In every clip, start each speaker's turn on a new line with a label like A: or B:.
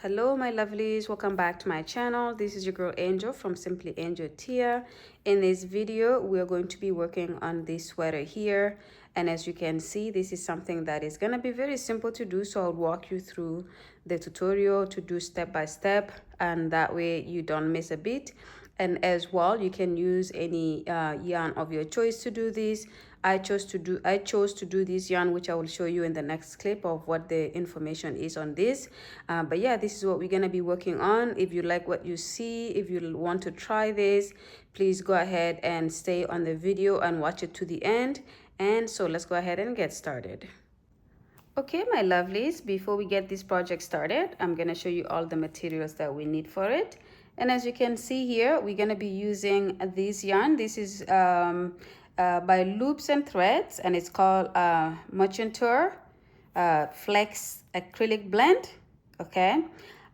A: Hello my lovelies, welcome back to my channel. This is your girl Angel from Simply Angel Tia. In this video we are going to be working on this sweater here, and as you can see, this is something that is going to be very simple to do, so I'll walk you through the tutorial to do step by step, and that way you don't miss a beat. And as well, you can use any yarn of your choice to do this. I chose to do this yarn, which I will show you in the next clip of what the information is on this. But yeah, this is what we're gonna be working on. If you like what you see, if you want to try this, please go ahead and stay on the video and watch it to the end. And so let's go ahead and get started. Okay, my lovelies, before we get this project started, I'm gonna show you all the materials that we need for it. And as you can see here, we're gonna be using this yarn. This is by Loops and Threads, and it's called Merchant Tour Flex Acrylic Blend. Okay,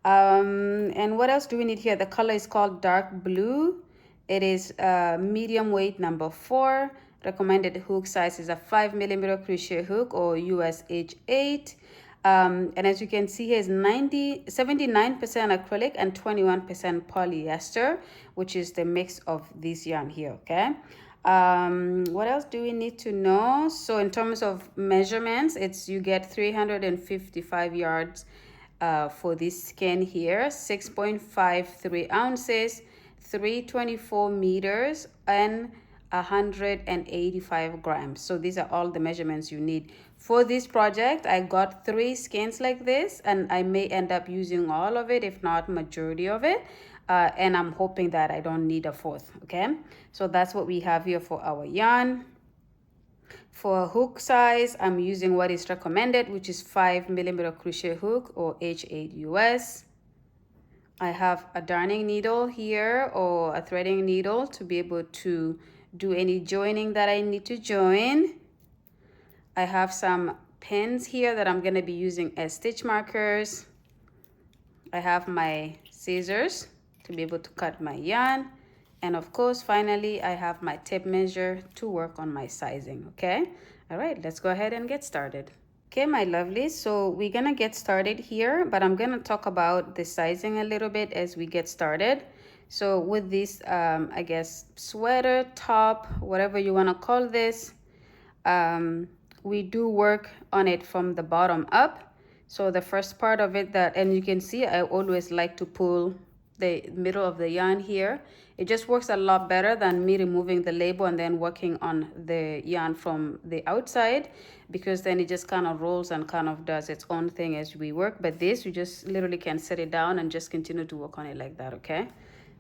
A: and what else do we need here? The color is called dark blue. It is medium weight number 4. Recommended hook size is a 5mm crochet hook or US H8. And as you can see here is 79% acrylic and 21% polyester, which is the mix of this yarn here. Okay, what else do we need to know? So in terms of measurements, you get 355 yards for this skein here, 6.53 ounces, 324 meters, and 185 grams. So these are all the measurements you need for this project. I got 3 skeins like this, and I may end up using all of it, if not majority of it. And I'm hoping that I don't need a 4th. Okay, so that's what we have here for our yarn. For hook size, I'm using what is recommended, which is 5mm crochet hook or H8 US. I have a darning needle here or a threading needle to be able to do any joining that I need to join. I have some pins here that I'm going to be using as stitch markers. I have my scissors to be able to cut my yarn. And of course, finally, I have my tape measure to work on my sizing. Okay, all right, let's go ahead and get started. Okay, my lovelies, so we're gonna get started here, but I'm gonna talk about the sizing a little bit as we get started. So with this, I guess, sweater, top, whatever you wanna call this, we do work on it from the bottom up. So the first part of it and you can see, I always like to pull the middle of the yarn here. It just works a lot better than me removing the label and then working on the yarn from the outside, because then it just kind of rolls and kind of does its own thing as we work. But this, you just literally can set it down and just continue to work on it like that. Okay,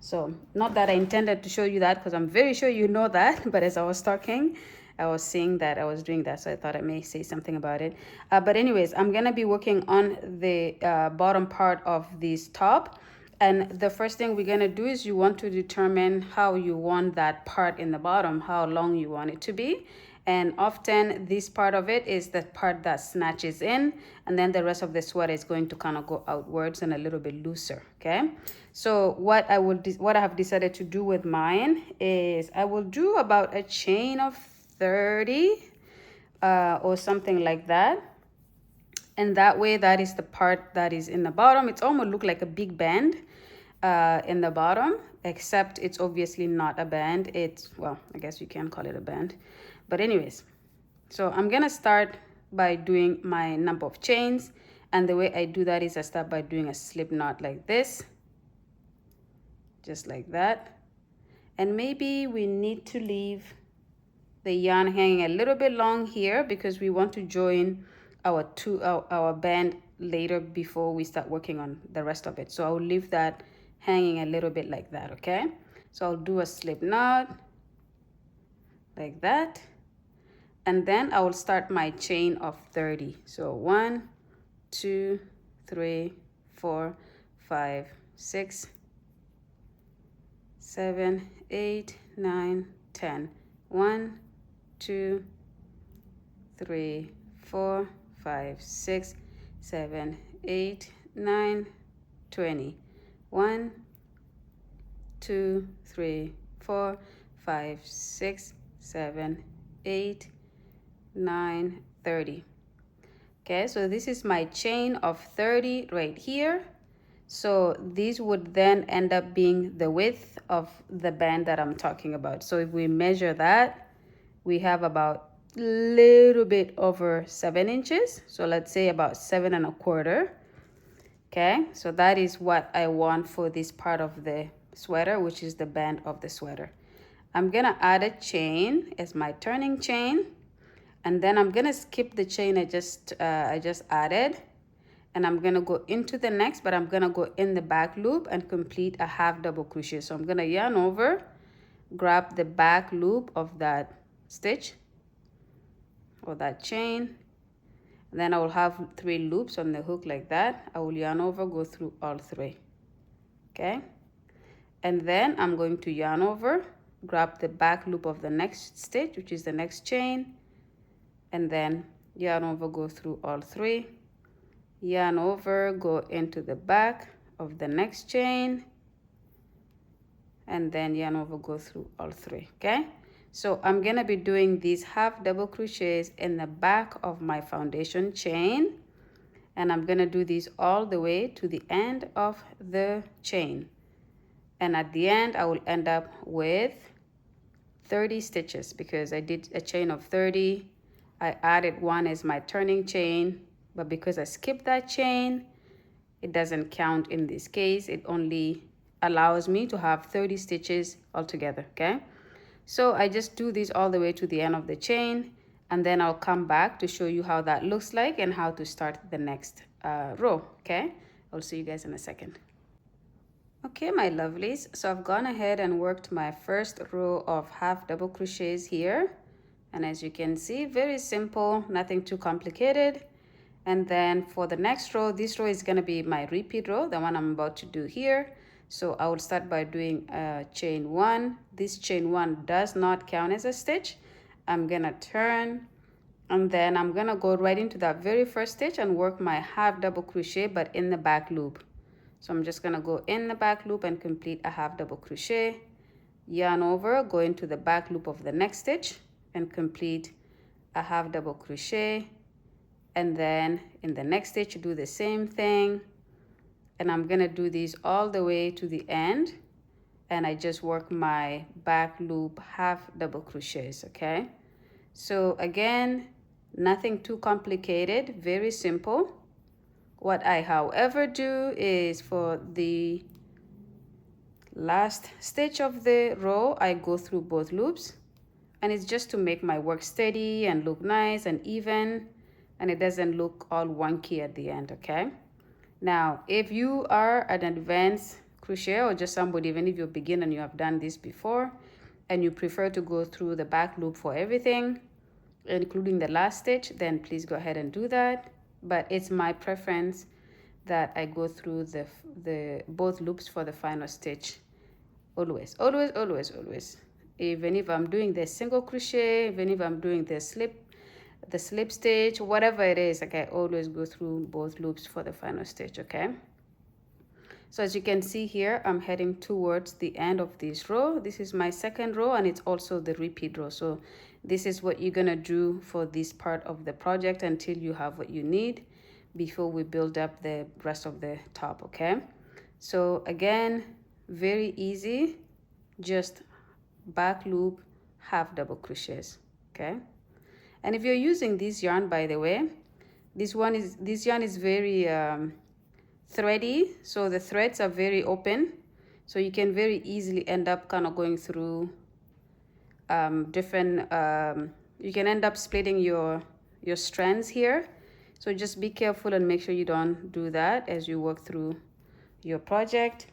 A: so not that I intended to show you that, because I'm very sure you know that, but as I was talking, I was seeing that I was doing that, so I thought I may say something about it. But anyways, I'm gonna be working on the bottom part of this top. And the first thing we're going to do is you want to determine how you want that part in the bottom, how long you want it to be. And often this part of it is the part that snatches in, and then the rest of the sweater is going to kind of go outwards and a little bit looser. Okay, so what I have decided to do with mine is I will do about a chain of 30 or something like that. And that way, that is the part that is in the bottom. It's almost look like a big band in the bottom, except it's obviously not a band. It's, well, I guess you can call it a band. But anyways, so I'm gonna start by doing my number of chains. And the way I do that is I start by doing a slip knot like this, just like that. And maybe we need to leave the yarn hanging a little bit long here, because we want to join our band later before we start working on the rest of it. So I'll leave that hanging a little bit like that. Okay, so I'll do a slip knot like that, and then I will start my chain of 30. So 1 2 3 4 5 6 7 8 9 10. 1 2 3 4 5 6 7 8 9 20. 1 2 3 4 5 6 7 8 9 30. Okay, so this is my chain of 30 right here. So these would then end up being the width of the band that I'm talking about. So if we measure that, we have about a little bit over 7 inches. So let's say about 7 1/4. Okay, so that is what I want for this part of the sweater, which is the band of the sweater. I'm gonna add a chain as my turning chain, and then I'm gonna skip the chain I just added, and I'm gonna go into the next, but I'm gonna go in the back loop and complete a half double crochet. So I'm gonna yarn over, grab the back loop of that stitch or that chain, and then I will have 3 loops on the hook like that. I will yarn over, go through all 3. Okay, and then I'm going to yarn over, grab the back loop of the next stitch, which is the next chain, and then yarn over, go through all 3, yarn over, go into the back of the next chain, and then yarn over, go through all 3. Okay, so I'm gonna be doing these half double crochets in the back of my foundation chain, and I'm gonna do these all the way to the end of the chain, and at the end I will end up with 30 stitches because I did a chain of 30. I added 1 as my turning chain, but because I skipped that chain, it doesn't count in this case. It only allows me to have 30 stitches altogether. Okay, so I just do this all the way to the end of the chain, and then I'll come back to show you how that looks like and how to start the next row. Okay, I'll see you guys in a second. Okay, my lovelies, so I've gone ahead and worked my first row of half double crochets here, and as you can see, very simple, nothing too complicated. And then for the next row, this row is going to be my repeat row, the one I'm about to do here. So I will start by doing chain 1. This chain 1 does not count as a stitch. I'm going to turn, and then I'm going to go right into that very first stitch and work my half double crochet, but in the back loop. So I'm just going to go in the back loop and complete a half double crochet, yarn over, go into the back loop of the next stitch and complete a half double crochet, and then in the next stitch do the same thing, and I'm gonna do these all the way to the end, and I just work my back loop half double crochets. Okay, so again, nothing too complicated, very simple. What I however do is for the last stitch of the row, I go through both loops, and it's just to make my work steady and look nice and even, and it doesn't look all wonky at the end. Okay, now if you are an advanced crocheter or just somebody, even if you're a beginner and you have done this before and you prefer to go through the back loop for everything, including the last stitch, then please go ahead and do that. But it's my preference that I go through the both loops for the final stitch. Always, always, always, always. Even if I'm doing the single crochet, even if I'm doing the slip stitch, whatever it is, like I always go through both loops for the final stitch. Okay, so as you can see here, I'm heading towards the end of this row. This is my second row, and it's also the repeat row. So this is what you're gonna do for this part of the project until you have what you need before we build up the rest of the top. Okay, so again, very easy, just back loop, half double crochets. Okay, and if you're using this yarn, by the way, this yarn is very thready, so the threads are very open, so you can very easily end up kind of going through different you can end up splitting your strands here. So just be careful and make sure you don't do that as you work through your project.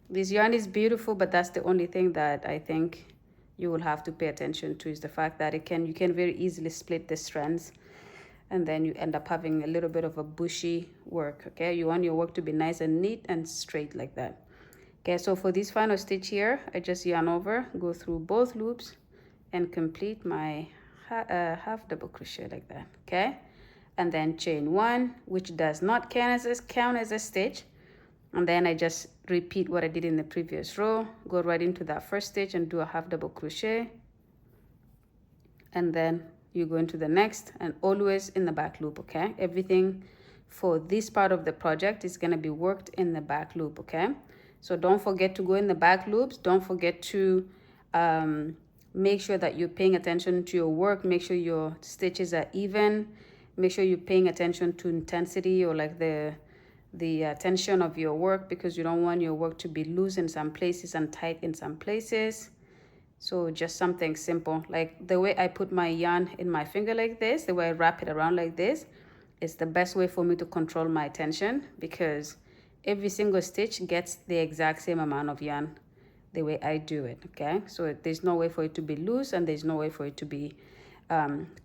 A: This yarn is beautiful, but that's the only thing that I think you will have to pay attention to, is the fact that you can very easily split the strands, and then you end up having a little bit of a bushy work. Okay, you want your work to be nice and neat and straight like that. Okay, so for this final stitch here, I just yarn over, go through both loops and complete my half double crochet like that. Okay, and then chain 1, which does not count as a stitch, and then I just repeat what I did in the previous row, go right into that first stitch and do a half double crochet, and then you go into the next, and always in the back loop. Okay, everything for this part of the project is going to be worked in the back loop. Okay, so don't forget to go in the back loops. Don't forget to make sure that you're paying attention to your work. Make sure your stitches are even. Make sure you're paying attention to intensity, or like the tension of your work, because you don't want your work to be loose in some places and tight in some places. So just something simple, like the way I put my yarn in my finger like this, the way I wrap it around like this, is the best way for me to control my tension, because every single stitch gets the exact same amount of yarn the way I do it. Okay, so there's no way for it to be loose, and there's no way for it to be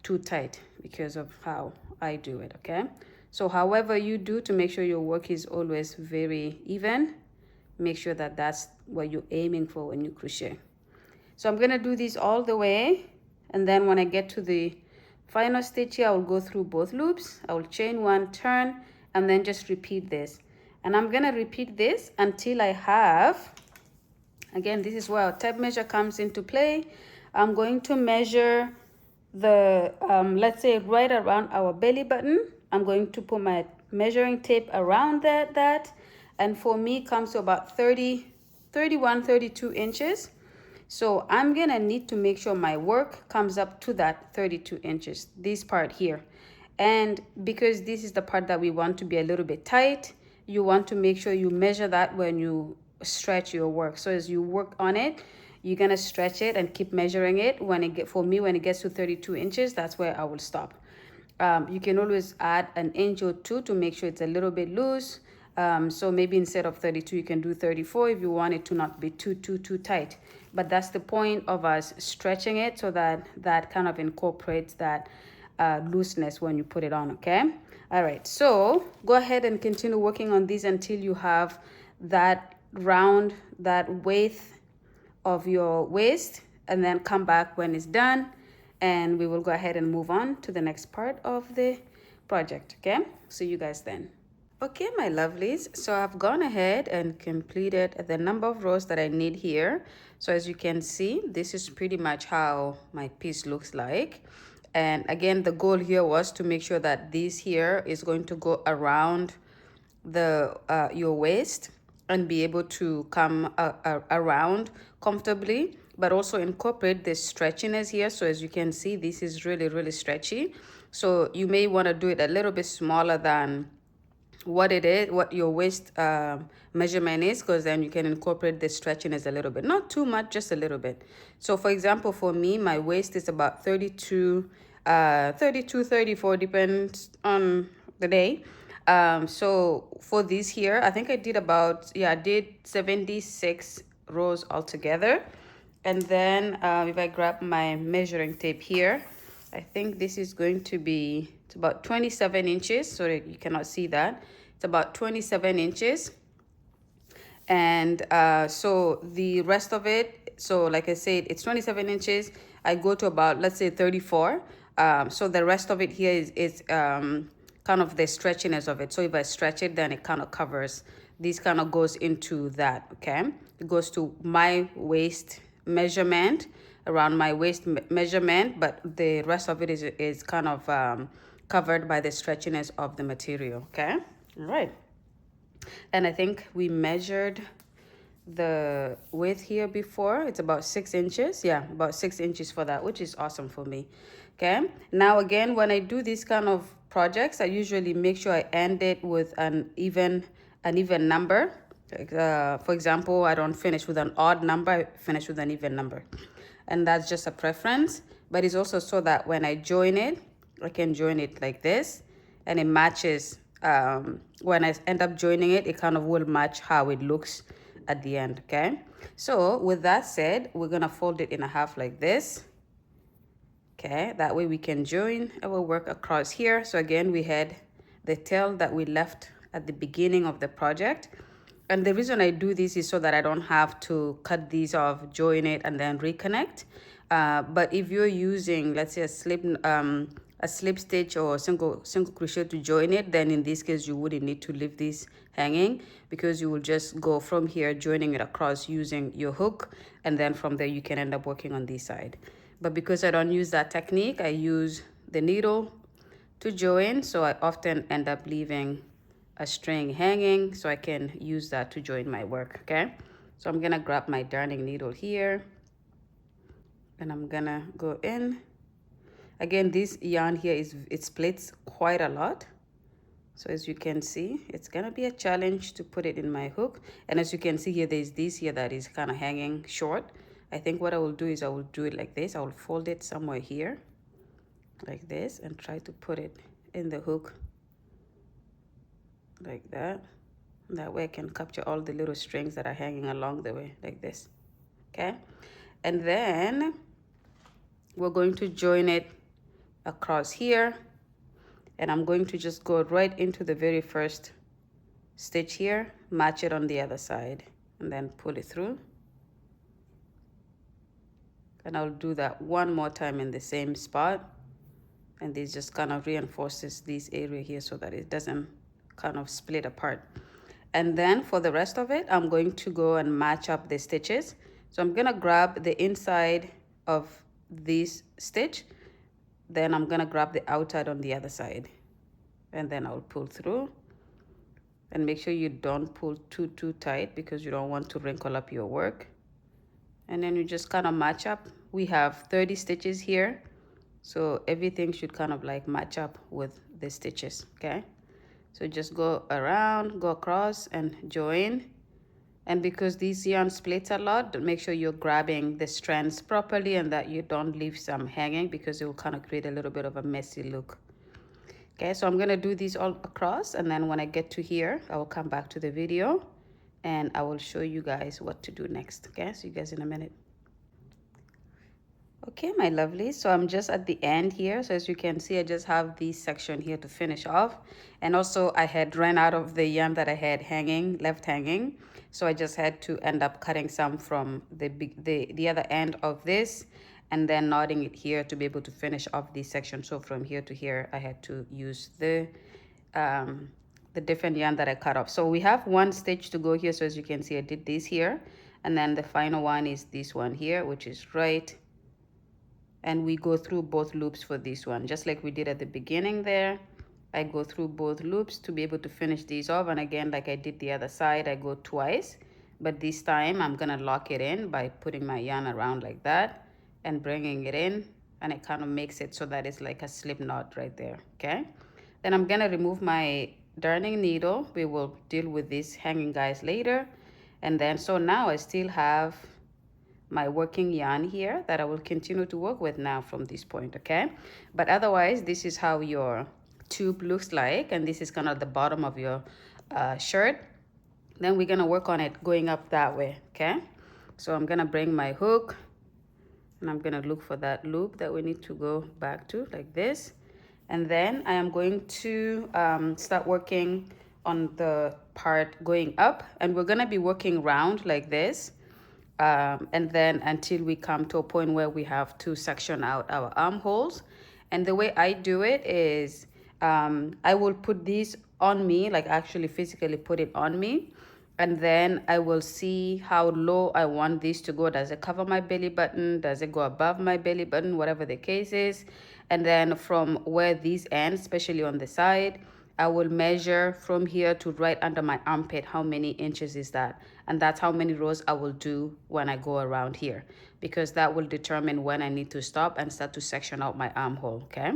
A: too tight because of how I do it. Okay, so however you do to make sure your work is always very even, make sure that that's what you're aiming for when you crochet. So I'm gonna do this all the way, and then when I get to the final stitch here, I will go through both loops. I will chain one, turn, and then just repeat this. And I'm gonna repeat this until I have, again, this is where our tape measure comes into play. I'm going to measure the, let's say right around our belly button. I'm going to put my measuring tape around that. And for me, comes to about 31, 32 inches. So I'm gonna need to make sure my work comes up to that 32 inches, this part here. And because this is the part that we want to be a little bit tight, you want to make sure you measure that when you stretch your work. So as you work on it, you're gonna stretch it and keep measuring it. When it gets to 32 inches, that's where I will stop. You can always add an inch or two to make sure it's a little bit loose. So maybe instead of 32, you can do 34 if you want it to not be too tight. But that's the point of us stretching it, so that kind of incorporates that looseness when you put it on. Okay, all right, so go ahead and continue working on these until you have that round, that width of your waist, and then come back when it's done, and we will go ahead and move on to the next part of the project. Okay, see you guys then. Okay, my lovelies, so I've gone ahead and completed the number of rows that I need here. So as you can see, this is pretty much how my piece looks like. And again, the goal here was to make sure that this here is going to go around the your waist and be able to come around comfortably, but also incorporate the stretchiness here. So as you can see, this is really stretchy. So you may want to do it a little bit smaller than what your waist measurement is, because then you can incorporate the stretchiness a little bit, not too much, just a little bit. So for example, for me, my waist is about 32 34, depends on the day. So for this here, I think I did I did 76 rows altogether. And then if I grab my measuring tape here, I think this is going to be, it's about 27 inches. Sorry, you cannot see that. It's about 27 inches. And so the rest of it, so like I said, it's 27 inches. I go to about, let's say 34. So the rest of it here is kind of the stretchiness of it. So if I stretch it, then it kind of covers. This kind of goes into that, okay? It goes to my waist measurement, around my waist measurement, but the rest of it is kind of covered by the stretchiness of the material. Okay, all right. And I think we measured the width here before. It's about 6 inches. Yeah, about 6 inches for that, which is awesome for me. Okay, now again, when I do these kind of projects, I usually make sure I end it with an even number. For example, I don't finish with an odd number, I finish with an even number. And that's just a preference, but it's also so that when I join it, I can join it like this, and it matches. When I end up joining it, it kind of will match how it looks at the end. Okay, so with that said, we're gonna fold it in a half like this. Okay, that way we can join our work across here. So again, we had the tail that we left at the beginning of the project. And the reason I do this is so that I don't have to cut these off, join it, and then reconnect. But if you're using, let's say, a slip stitch or single crochet to join it, then in this case, you wouldn't need to leave this hanging, because you will just go from here, joining it across using your hook. And then from there, you can end up working on this side. But because I don't use that technique, I use the needle to join, so I often end up leaving a string hanging so I can use that to join my work. Okay, so I'm gonna grab my darning needle here and I'm gonna go in. Again, this yarn here it splits quite a lot, so as you can see, it's gonna be a challenge to put it in my hook. And as you can see here, there's this here that is kind of hanging short. I think what I will do is I will do it like this. I will fold it somewhere here like this and try to put it in the hook like that. That way I can capture all the little strings that are hanging along the way like this. Okay, and then we're going to join it across here, and I'm going to just go right into the very first stitch here, match it on the other side, and then pull it through. And I'll do that one more time in the same spot, and this just kind of reinforces this area here so that it doesn't kind of split apart. And then for the rest of it, I'm going to go and match up the stitches. So I'm gonna grab the inside of this stitch, then I'm gonna grab the outside on the other side, and then I'll pull through. And make sure you don't pull too tight because you don't want to wrinkle up your work. And then you just kind of match up. We have 30 stitches here, so everything should kind of like match up with the stitches. Okay, so just go around, go across and join. And because these yarn splits a lot, make sure you're grabbing the strands properly and that you don't leave some hanging, because it will kind of create a little bit of a messy look. Okay, so I'm gonna do these all across, and then when I get to here, I will come back to the video and I will show you guys what to do next. Okay, see you guys in a minute. Okay, my lovely, so I'm just at the end here. So as you can see, I just have this section here to finish off. And also I had ran out of the yarn that I had left hanging. So I just had to end up cutting some from the other end of this and then knotting it here to be able to finish off this section. So from here to here, I had to use the different yarn that I cut off. So we have one stitch to go here. So as you can see, I did this here. And then the final one is this one here, which is right. And we go through both loops for this one, just like we did at the beginning there. I go through both loops to be able to finish these off. And again, like I did the other side, I go twice. But this time I'm gonna lock it in by putting my yarn around like that and bringing it in. And it kind of makes it so that it's like a slip knot right there, okay? Then I'm gonna remove my darning needle. We will deal with these hanging guys later. And then, so now I still have my working yarn here that I will continue to work with now from this point, okay? But otherwise, this is how your tube looks like, and this is kind of the bottom of your shirt. Then we're gonna work on it going up that way, okay? So I'm gonna bring my hook and I'm gonna look for that loop that we need to go back to like this. And then I am going to start working on the part going up, and we're gonna be working round like this. And then until we come to a point where we have to section out our armholes. And the way I do it is I will put these on me, like actually physically put it on me, and then I will see how low I want this to go. Does it cover my belly button? Does it go above my belly button? Whatever the case is. And then from where these end, especially on the side, I will measure from here to right under my armpit. How many inches is that? And that's how many rows I will do when I go around here, because that will determine when I need to stop and start to section out my armhole, okay?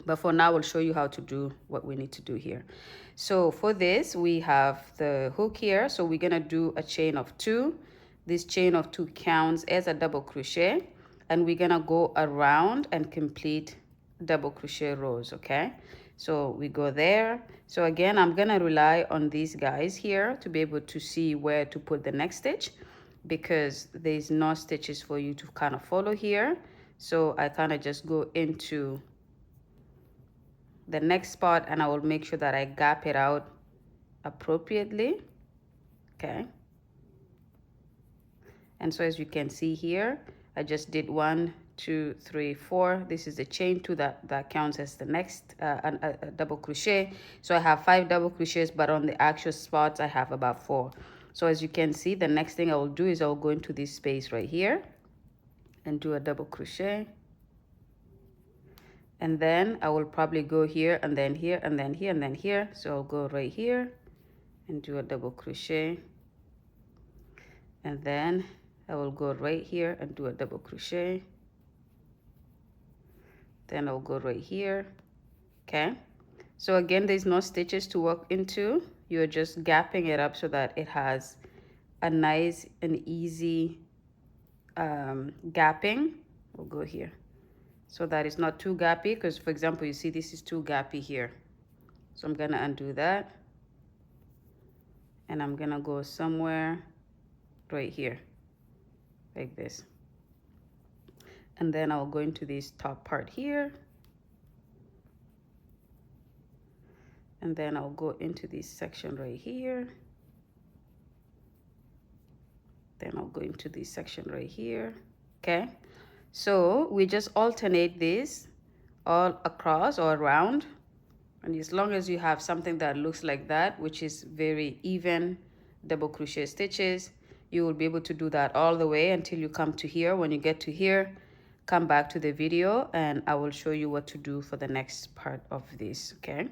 A: But for now, we'll show you how to do what we need to do here. So for this, we have the hook here. So we're gonna do a chain of 2. This chain of 2 counts as a double crochet, and we're gonna go around and complete double crochet rows, okay? So we go there. So again, I'm gonna rely on these guys here to be able to see where to put the next stitch, because there's no stitches for you to kind of follow here. So I kind of just go into the next spot and I will make sure that I gap it out appropriately, okay? And so as you can see here, I just did 1, 2, 3, 4. This is the chain 2 that counts as the next double crochet. So I have 5 double crochets, but on the actual spots I have about 4. So as you can see, the next thing I will do is I will go into this space right here and do a double crochet. And then I will probably go here and then here and then here and then here. So I'll go right here and do a double crochet. And then I will go right here and do a double crochet. Then I'll go right here. Okay. So again, there's no stitches to work into. You're just gapping it up so that it has a nice and easy gapping. We'll go here so that it's not too gappy, because for example, you see this is too gappy here. So I'm gonna undo that and I'm gonna go somewhere right here like this. And then I'll go into this top part here. And then I'll go into this section right here. Then I'll go into this section right here. Okay. So we just alternate this all across or around. And as long as you have something that looks like that, which is very even double crochet stitches, you will be able to do that all the way until you come to here. When you get to here, come back to the video and I will show you what to do for the next part of this. Okay.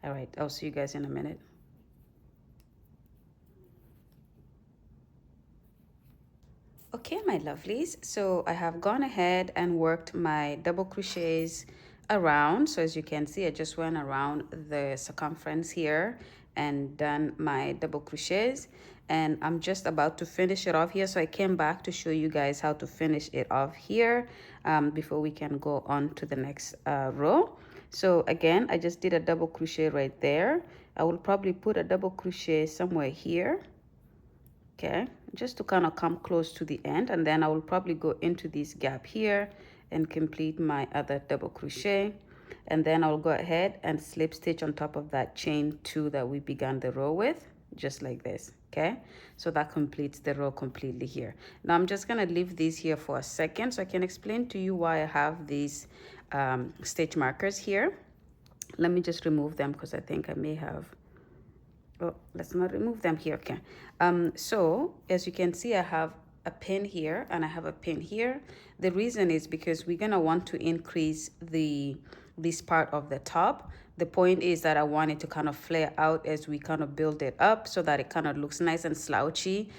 A: All right. I'll see you guys in a minute. Okay, my lovelies, so I have gone ahead and worked my double crochets around. So as you can see, I just went around the circumference here and done my double crochets, and I'm just about to finish it off here. So I came back to show you guys how to finish it off here before we can go on to the next row. So again, I just did a double crochet right there. I will probably put a double crochet somewhere here. Okay, just to kind of come close to the end, and then I will probably go into this gap here and complete my other double crochet, and then I'll go ahead and slip stitch on top of that chain 2 that we began the row with, just like this. Okay, so that completes the row completely here. Now I'm just gonna leave these here for a second so I can explain to you why I have these stitch markers here. Let me just remove them because I think I may have, oh, let's not remove them here. Okay. So as you can see, I have a pin here and I have a pin here. The reason is because we're gonna want to increase this part of the top. The point is that I want it to kind of flare out as we kind of build it up so that it kind of looks nice and slouchy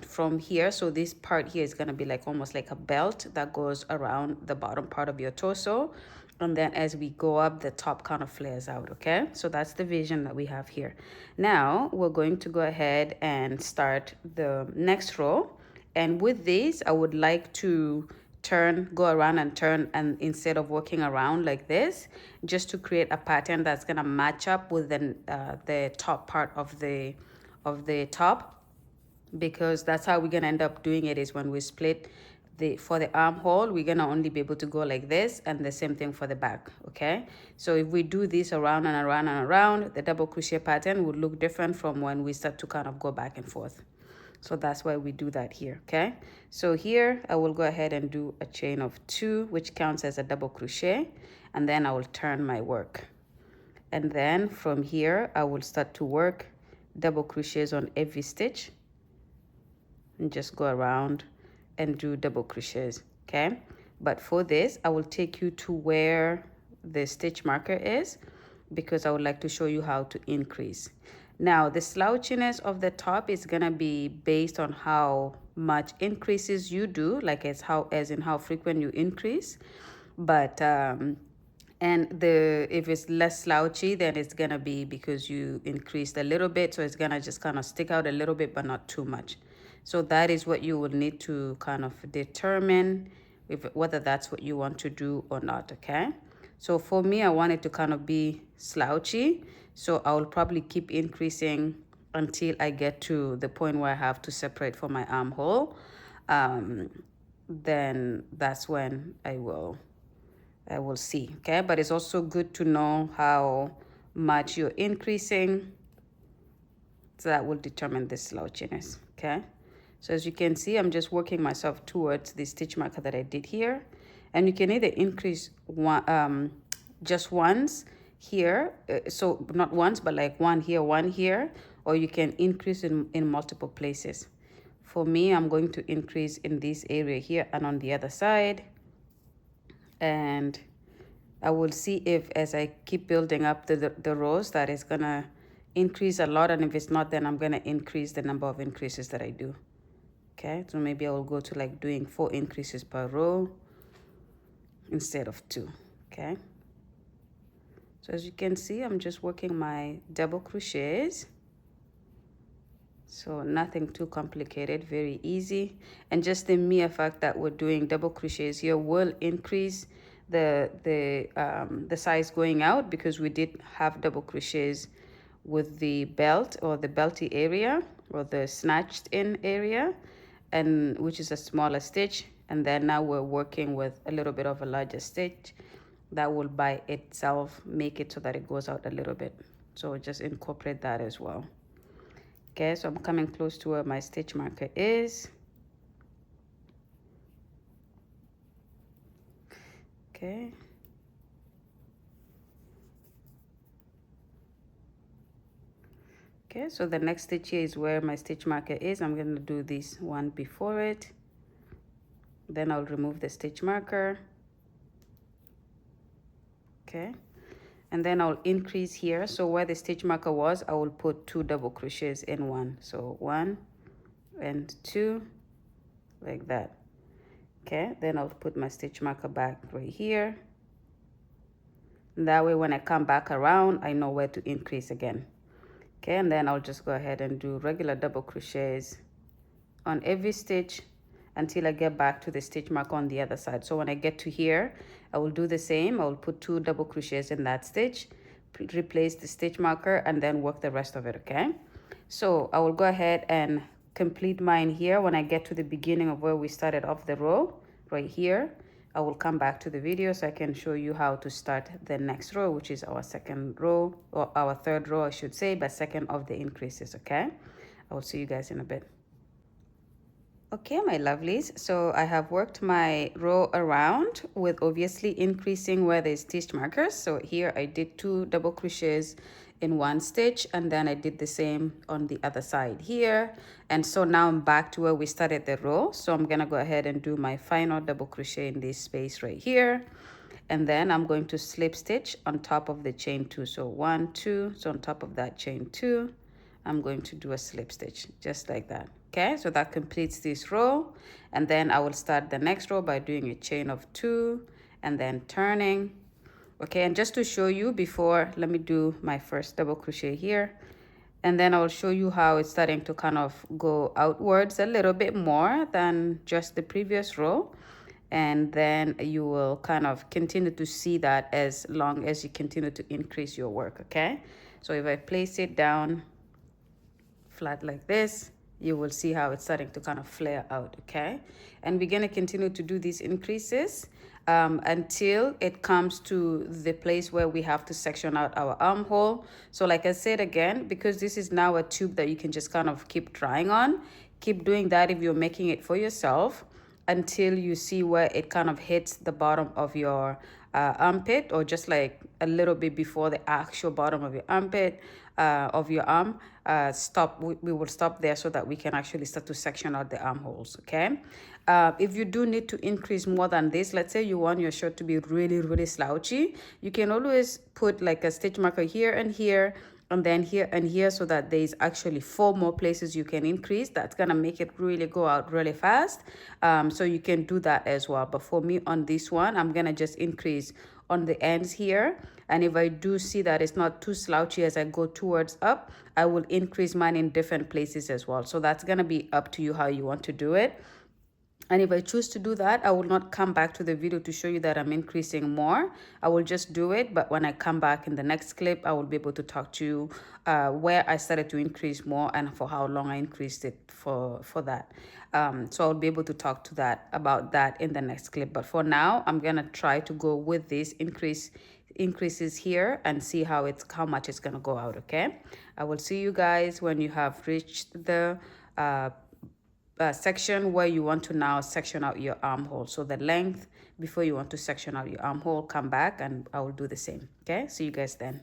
A: from here. So this part here is gonna be like almost like a belt that goes around the bottom part of your torso. And then as we go up, the top kind of flares out. Okay, so that's the vision that we have here. Now we're going to go ahead and start the next row, and with this I would like to go around and turn, and instead of working around like this, just to create a pattern that's gonna match up with the top part of the top, because that's how we're gonna end up doing it, is when we split for the armhole, we're gonna only be able to go like this, and the same thing for the back. Okay, so if we do this around and around and around, the double crochet pattern would look different from when we start to kind of go back and forth. So that's why we do that here. Okay, so here I will go ahead and do a chain of 2, which counts as a double crochet, and then I will turn my work, and then from here I will start to work double crochets on every stitch and just go around and do double crochets. Okay, but for this I will take you to where the stitch marker is, because I would like to show you how to increase. Now the slouchiness of the top is gonna be based on how much increases you do, like as in how frequent you increase. But if it's less slouchy, then it's gonna be because you increased a little bit, so it's gonna just kind of stick out a little bit but not too much. So that is what you will need to kind of determine whether that's what you want to do or not. Okay, so for me, I want it to kind of be slouchy, so I will probably keep increasing until I get to the point where I have to separate for my armhole. Then that's when I will see. Okay, but it's also good to know how much you're increasing, so that will determine the slouchiness. Okay, so as you can see, I'm just working myself towards the stitch marker that I did here, and you can either increase one just once here, so not once but like one here, or you can increase in multiple places. For me, I'm going to increase in this area here and on the other side, and I will see if as I keep building up the rows that is gonna increase a lot, and if it's not, then I'm gonna increase the number of increases that I do. Okay, so maybe I will go to like doing 4 increases per row instead of 2. Okay, so as you can see, I'm just working my double crochets. So nothing too complicated, very easy. And just the mere fact that we're doing double crochets here will increase the size going out, because we did have double crochets with the belt or the belty area or the snatched in area, and which is a smaller stitch. And then now we're working with a little bit of a larger stitch that will by itself make it so that it goes out a little bit. So just incorporate that as well. Okay, so I'm coming close to where my stitch marker is. Okay. Okay, so the next stitch here is where my stitch marker is. I'm going to do this one before it. Then I'll remove the stitch marker. Okay, and then I'll increase here. So where the stitch marker was, I will put 2 double crochets in one. So 1 and 2, like that. Okay, then I'll put my stitch marker back right here. And that way when I come back around, I know where to increase again. Okay, and then I'll just go ahead and do regular double crochets on every stitch until I get back to the stitch mark on the other side. So when I get to here, I will do the same. I will put 2 double crochets in that stitch, replace the stitch marker, and then work the rest of it. Okay, so I will go ahead and complete mine here. When I get to the beginning of where we started off the row right here, I will come back to the video so I can show you how to start the next row, which is our second row, or our third row I should say, but second of the increases. Okay, I will see you guys in a bit. Okay, my lovelies, so I have worked my row around with obviously increasing where there's stitch markers. So here I did 2 double crochets in one stitch, and then I did the same on the other side here. And so now I'm back to where we started the row. So I'm gonna go ahead and do my final double crochet in this space right here. And then I'm going to slip stitch on top of the chain 2. So 1, 2, so on top of that chain 2, I'm going to do a slip stitch just like that. Okay, so that completes this row, and then I will start the next row by doing a chain of 2 and then turning. Okay, and just to show you before, let me do my first double crochet here, and then I'll show you how it's starting to kind of go outwards a little bit more than just the previous row. And then you will kind of continue to see that as long as you continue to increase your work. Okay, so if I place it down flat like this, you will see how it's starting to kind of flare out. Okay, and we're going to continue to do these increases until it comes to the place where we have to section out our armhole. So like I said again, because this is now a tube that you can just kind of keep trying on, keep doing that if you're making it for yourself until you see where it kind of hits the bottom of your armpit, or just like a little bit before the actual bottom of your armpit, of your arm. Stop. We will stop there so that we can actually start to section out the armholes. Okay, if you do need to increase more than this, let's say you want your shirt to be really slouchy, you can always put like a stitch marker here and here, and then here and here, so that there's actually 4 more places you can increase. That's gonna make it really go out really fast. So you can do that as well. But for me on this one, I'm gonna just increase on the ends here, and if I do see that it's not too slouchy as I go towards up, I will increase mine in different places as well. So that's gonna be up to you how you want to do it. And if I choose to do that, I will not come back to the video to show you that I'm increasing more. I will just do it. But when I come back in the next clip, I will be able to talk to you where I started to increase more and for how long I increased it for that. So I'll be able to talk to that about that in the next clip. But for now, I'm going to try to go with this increases here and see how much it's going to go out. Okay, I will see you guys when you have reached the section where you want to now section out your armhole. So the length before you want to section out your armhole, come back and I will do the same. Okay, see you guys then.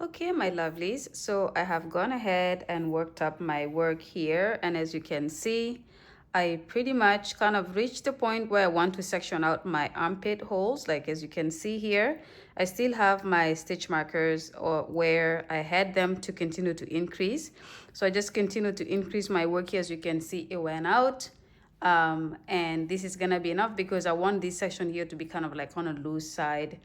A: Okay, my lovelies, so I have gone ahead and worked up my work here, and as you can see, I pretty much kind of reached the point where I want to section out my armpit holes. Like as you can see here, I still have my stitch markers or where I had them to continue to increase. So I just continue to increase my work here. As you can see, it went out. And this is gonna be enough because I want this section here to be kind of like on a loose side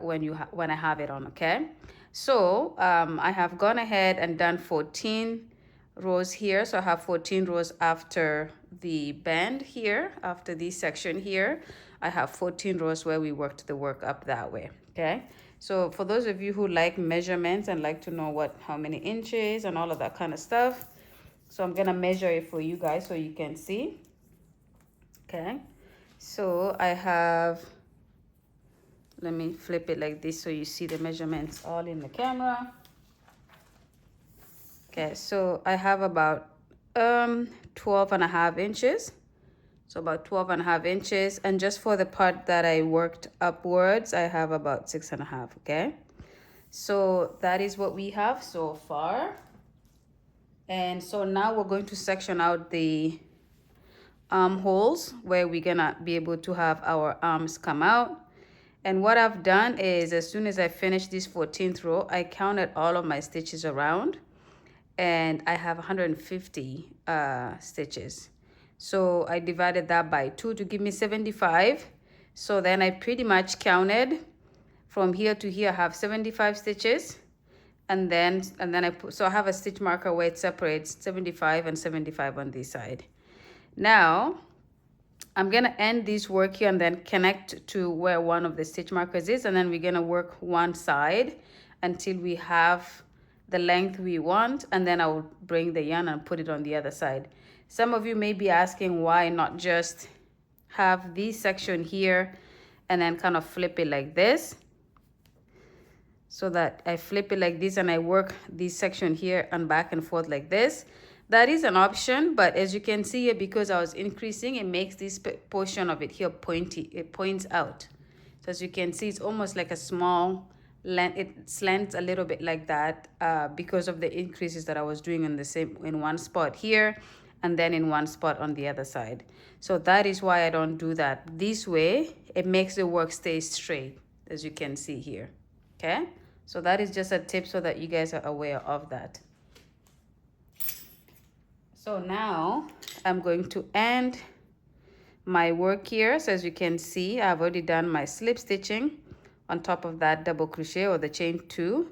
A: when I have it on, okay? So I have gone ahead and done 14 rows here. So I have 14 rows after the band here, after this section here. I have 14 rows where we worked the work up that way, okay? So for those of you who like measurements and like to know how many inches and all of that kind of stuff, so I'm gonna measure it for you guys so you can see, okay? So I have, let me flip it like this so you see the measurements all in the camera. Okay, so I have about 12.5 inches. So about 12.5 inches. And just for the part that I worked upwards, I have about 6.5, okay? So that is what we have so far. And so now we're going to section out the armholes where we're gonna be able to have our arms come out. And what I've done is as soon as I finished this 14th row, I counted all of my stitches around. And I have 150 stitches. So I divided that by 2 to give me 75. So then I pretty much counted from here to here. I have 75 stitches, and then I have a stitch marker where it separates 75 and 75 on this side. Now I'm gonna end this work here and then connect to where one of the stitch markers is, and then we're gonna work one side until we have the length we want, and then I will bring the yarn and put it on the other side. Some of you may be asking why not just have this section here and then kind of flip it like this, so that I flip it like this and I work this section here and back and forth like this. That is an option, but as you can see here, because I was increasing, it makes this portion of it here pointy. It points out. So as you can see, it's almost like a small length. It slants a little bit like that because of the increases that I was doing in one spot here and then in one spot on the other side. So that is why I don't do that. This way, it makes the work stay straight, as you can see here, okay? So that is just a tip so that you guys are aware of that. So now I'm going to end my work here. So as you can see, I've already done my slip stitching on top of that double crochet or the chain 2.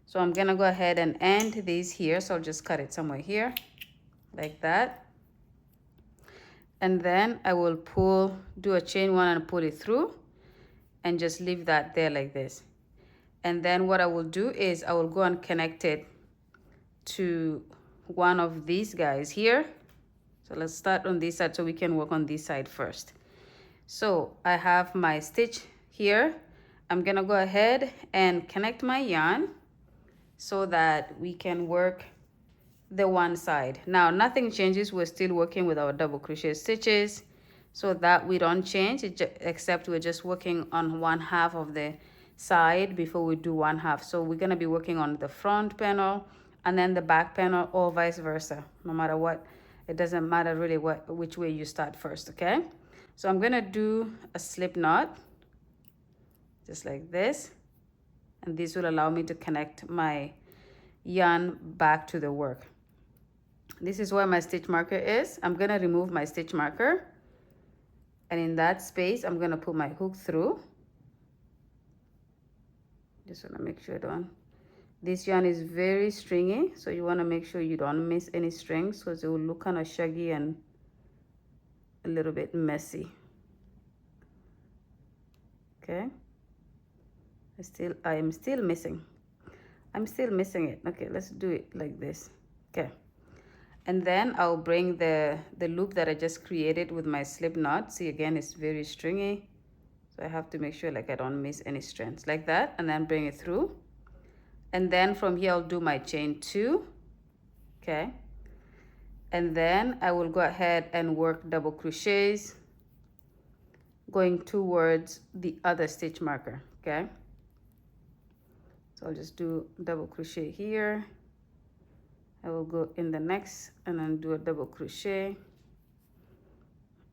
A: So I'm gonna go ahead and end these here. So I'll just cut it somewhere here like that. And then I will do a chain 1 and pull it through and just leave that there like this. And then what I will do is I will go and connect it to one of these guys here. So let's start on this side so we can work on this side first. So I have my stitch here. I'm gonna go ahead and connect my yarn so that we can work the one side. Now nothing changes, we're still working with our double crochet stitches, so that we don't change it, except we're just working on one half of the side before we do one half. So we're gonna be working on the front panel and then the back panel, or vice versa. No matter what, it doesn't matter really which way you start first, okay? So I'm gonna do a slip knot just like this, and this will allow me to connect my yarn back to the work. This is where my stitch marker is. I'm gonna remove my stitch marker, and in that space I'm gonna put my hook through. Just wanna make sure I don't. This yarn is very stringy, so you wanna make sure you don't miss any strings because it will look kind of shaggy and a little bit messy. Okay. I'm still missing it. Okay, let's do it like this. Okay. And then I'll bring the loop that I just created with my slip knot. See, again, it's very stringy, so I have to make sure like I don't miss any strands like that, and then bring it through. And then from here I'll do my chain 2, okay? And then I will go ahead and work double crochets going towards the other stitch marker, okay? So I'll just do double crochet here. I will go in the next and then do a double crochet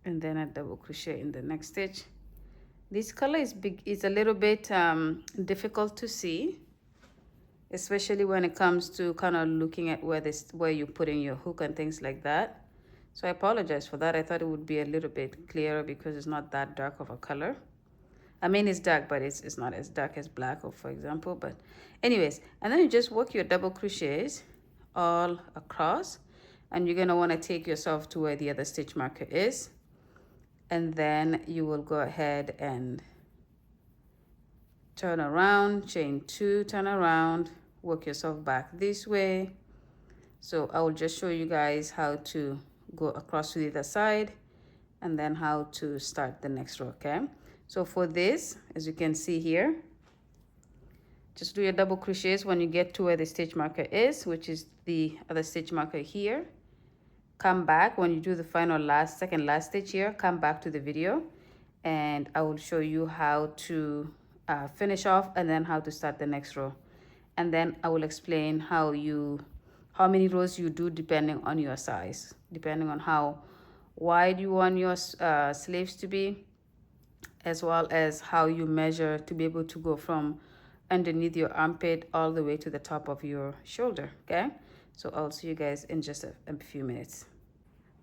A: and then I double crochet in the next stitch. This color is big, is a little bit difficult to see, especially when it comes to kind of looking at where you're putting your hook and things like that. So I apologize for that. I thought it would be a little bit clearer because it's not that dark of a color. I mean, it's dark, but it's not as dark as black, or for example. But anyways, and then you just work your double crochets all across, and you're gonna want to take yourself to where the other stitch marker is, and then you will go ahead and turn around, chain 2, turn around, work yourself back this way. So I will just show you guys how to go across to the other side and then how to start the next row. Okay, so for this, as you can see here, just do your double crochets when you get to where the stitch marker is, which is the other stitch marker here. Come back when you do the final second last stitch here, come back to the video and I will show you how to finish off and then how to start the next row. And then I will explain how many rows you do depending on your size, depending on how wide you want your sleeves to be, as well as how you measure to be able to go from underneath your armpit all the way to the top of your shoulder. Okay, so I'll see you guys in just a few minutes.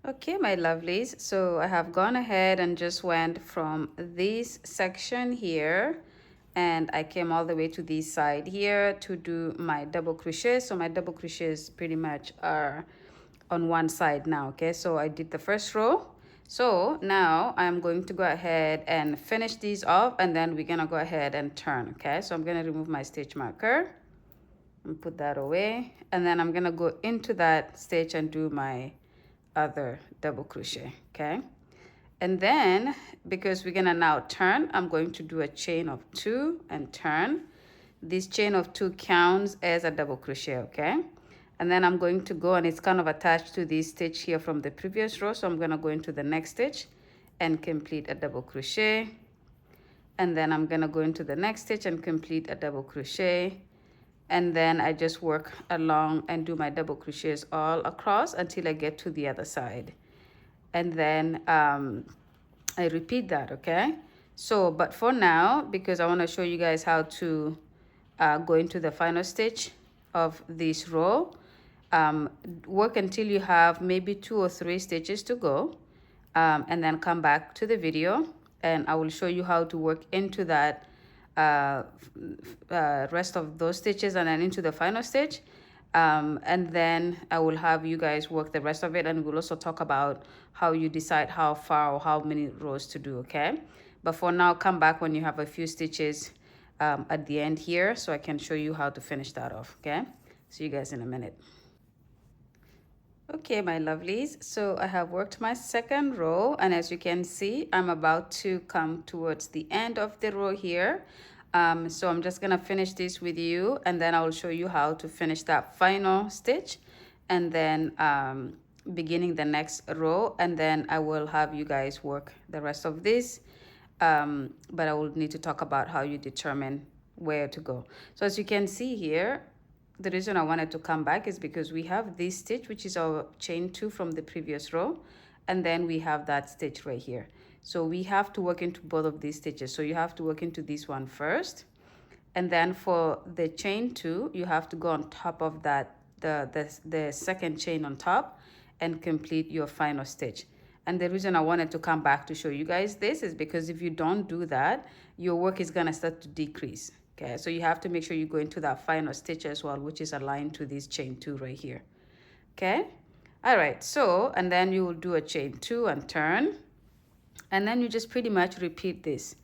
A: Okay, my lovelies, so I have gone ahead and just went from this section here and I came all the way to this side here to do my double crochet. So my double crochets pretty much are on one side now. Okay, so I did the first row. So now I'm going to go ahead and finish these off and then we're gonna go ahead and turn. Okay, so I'm gonna remove my stitch marker and put that away, and then I'm gonna go into that stitch and do my other double crochet. Okay, and then because we're gonna now turn, I'm going to do a chain of 2 and turn. This chain of 2 counts as a double crochet. Okay, and then I'm going to go, and it's kind of attached to this stitch here from the previous row, so I'm gonna go into the next stitch and complete a double crochet, and then I'm gonna go into the next stitch and complete a double crochet, and then I just work along and do my double crochets all across until I get to the other side, and then I repeat that. Okay, so but for now, because I want to show you guys how to go into the final stitch of this row, work until you have maybe 2 or 3 stitches to go, and then come back to the video and I will show you how to work into that rest of those stitches and then into the final stitch, and then I will have you guys work the rest of it, and we'll also talk about how you decide how far or how many rows to do. Okay, but for now, come back when you have a few stitches at the end here so I can show you how to finish that off. Okay, see you guys in a minute. Okay, my lovelies, so I have worked my second row, and as you can see, I'm about to come towards the end of the row here. So I'm just gonna finish this with you, and then I will show you how to finish that final stitch, and then beginning the next row, and then I will have you guys work the rest of this, but I will need to talk about how you determine where to go. So as you can see here, the reason I wanted to come back is because we have this stitch, which is our chain 2 from the previous row, and then we have that stitch right here. So we have to work into both of these stitches. So you have to work into this one first, and then for the chain 2, you have to go on top of that, the second chain on top, and complete your final stitch. And the reason I wanted to come back to show you guys this is because if you don't do that, your work is gonna start to decrease. Okay, so you have to make sure you go into that final stitch as well, which is aligned to this chain 2 right here. Okay, all right, so and then you will do a chain 2 and turn, and then you just pretty much repeat this.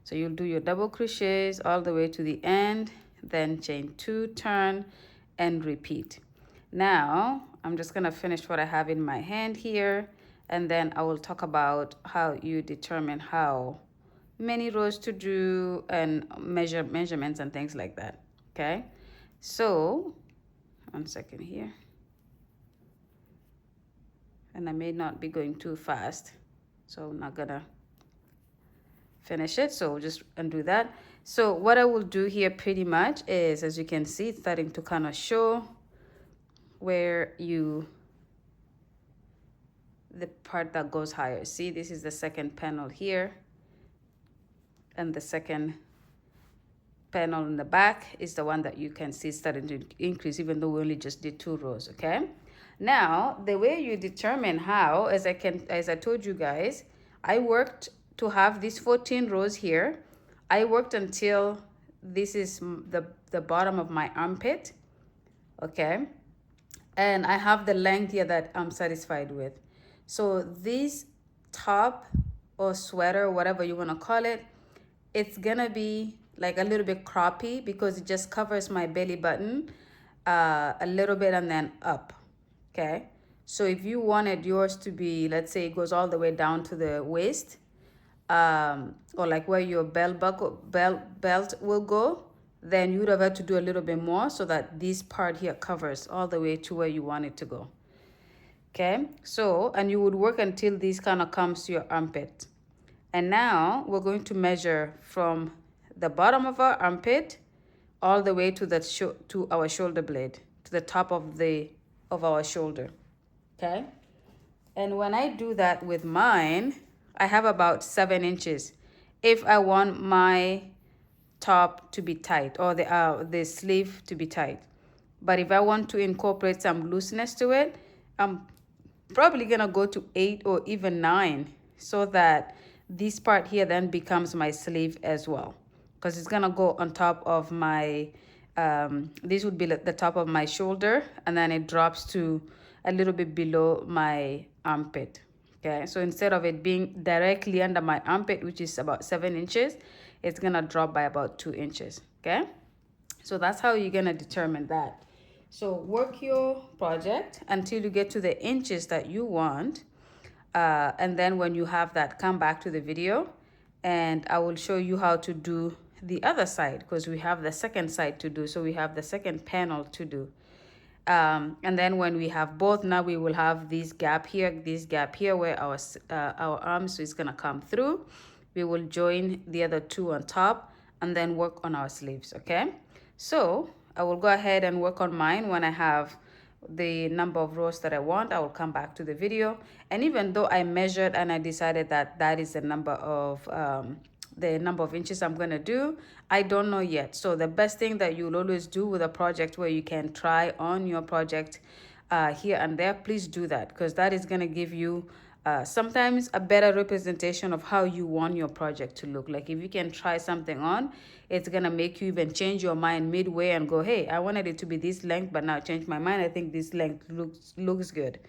A: So you'll do your double crochets all the way to the end, then chain 2, turn, and repeat. Now I'm just gonna finish what I have in my hand here, and then I will talk about how you determine how many rows to do and measurements and things like that. Okay, so 1 second here, and I may not be going too fast, so I'm not gonna finish it, so just undo that. So what I will do here pretty much is, as you can see, it's starting to kind of show where you the part that goes higher. See, this is the second panel here, and the second panel in the back is the one that you can see starting to increase, even though we only just did 2 rows. Okay, now the way you determine how, as I told you guys, I worked to have these 14 rows here. I worked until this is the bottom of my armpit. Okay, and I have the length here that I'm satisfied with. So this top or sweater, whatever you want to call it, it's gonna be like a little bit croppy because it just covers my belly button a little bit and then up. Okay, so if you wanted yours to be, let's say it goes all the way down to the waist, or like where your belt will go, then you would have had to do a little bit more so that this part here covers all the way to where you want it to go. Okay, so, and you would work until this kind of comes to your armpit. And now we're going to measure from the bottom of our armpit all the way to to our shoulder blade, to the top of our shoulder. Okay, and when I do that with mine, I have about 7 inches if I want my top to be tight, or the sleeve to be tight. But if I want to incorporate some looseness to it, I'm probably gonna go to 8 or even 9, so that this part here then becomes my sleeve as well, because it's gonna go on top of my this would be the top of my shoulder, and then it drops to a little bit below my armpit. Okay, so instead of it being directly under my armpit, which is about 7 inches, it's gonna drop by about 2 inches. Okay, so that's how you're gonna determine that. So work your project until you get to the inches that you want, and then when you have that, come back to the video and I will show you how to do the other side, because we have the second side to do. So we have the second panel to do. And then when we have both, now we will have this gap here where our arms is gonna come through. We will join the other 2 on top and then work on our sleeves. Okay, so I will go ahead and work on mine. When I have the number of rows that I want, I will come back to the video. And even though I measured and I decided that that is the number of inches I'm gonna do, I don't know yet. So the best thing that you'll always do with a project where you can try on your project here and there, please do that, because that is gonna give you sometimes a better representation of how you want your project to look. Like if you can try something on, it's gonna make you even change your mind midway and go, hey, I wanted it to be this length, but now I changed my mind. I think this length looks good.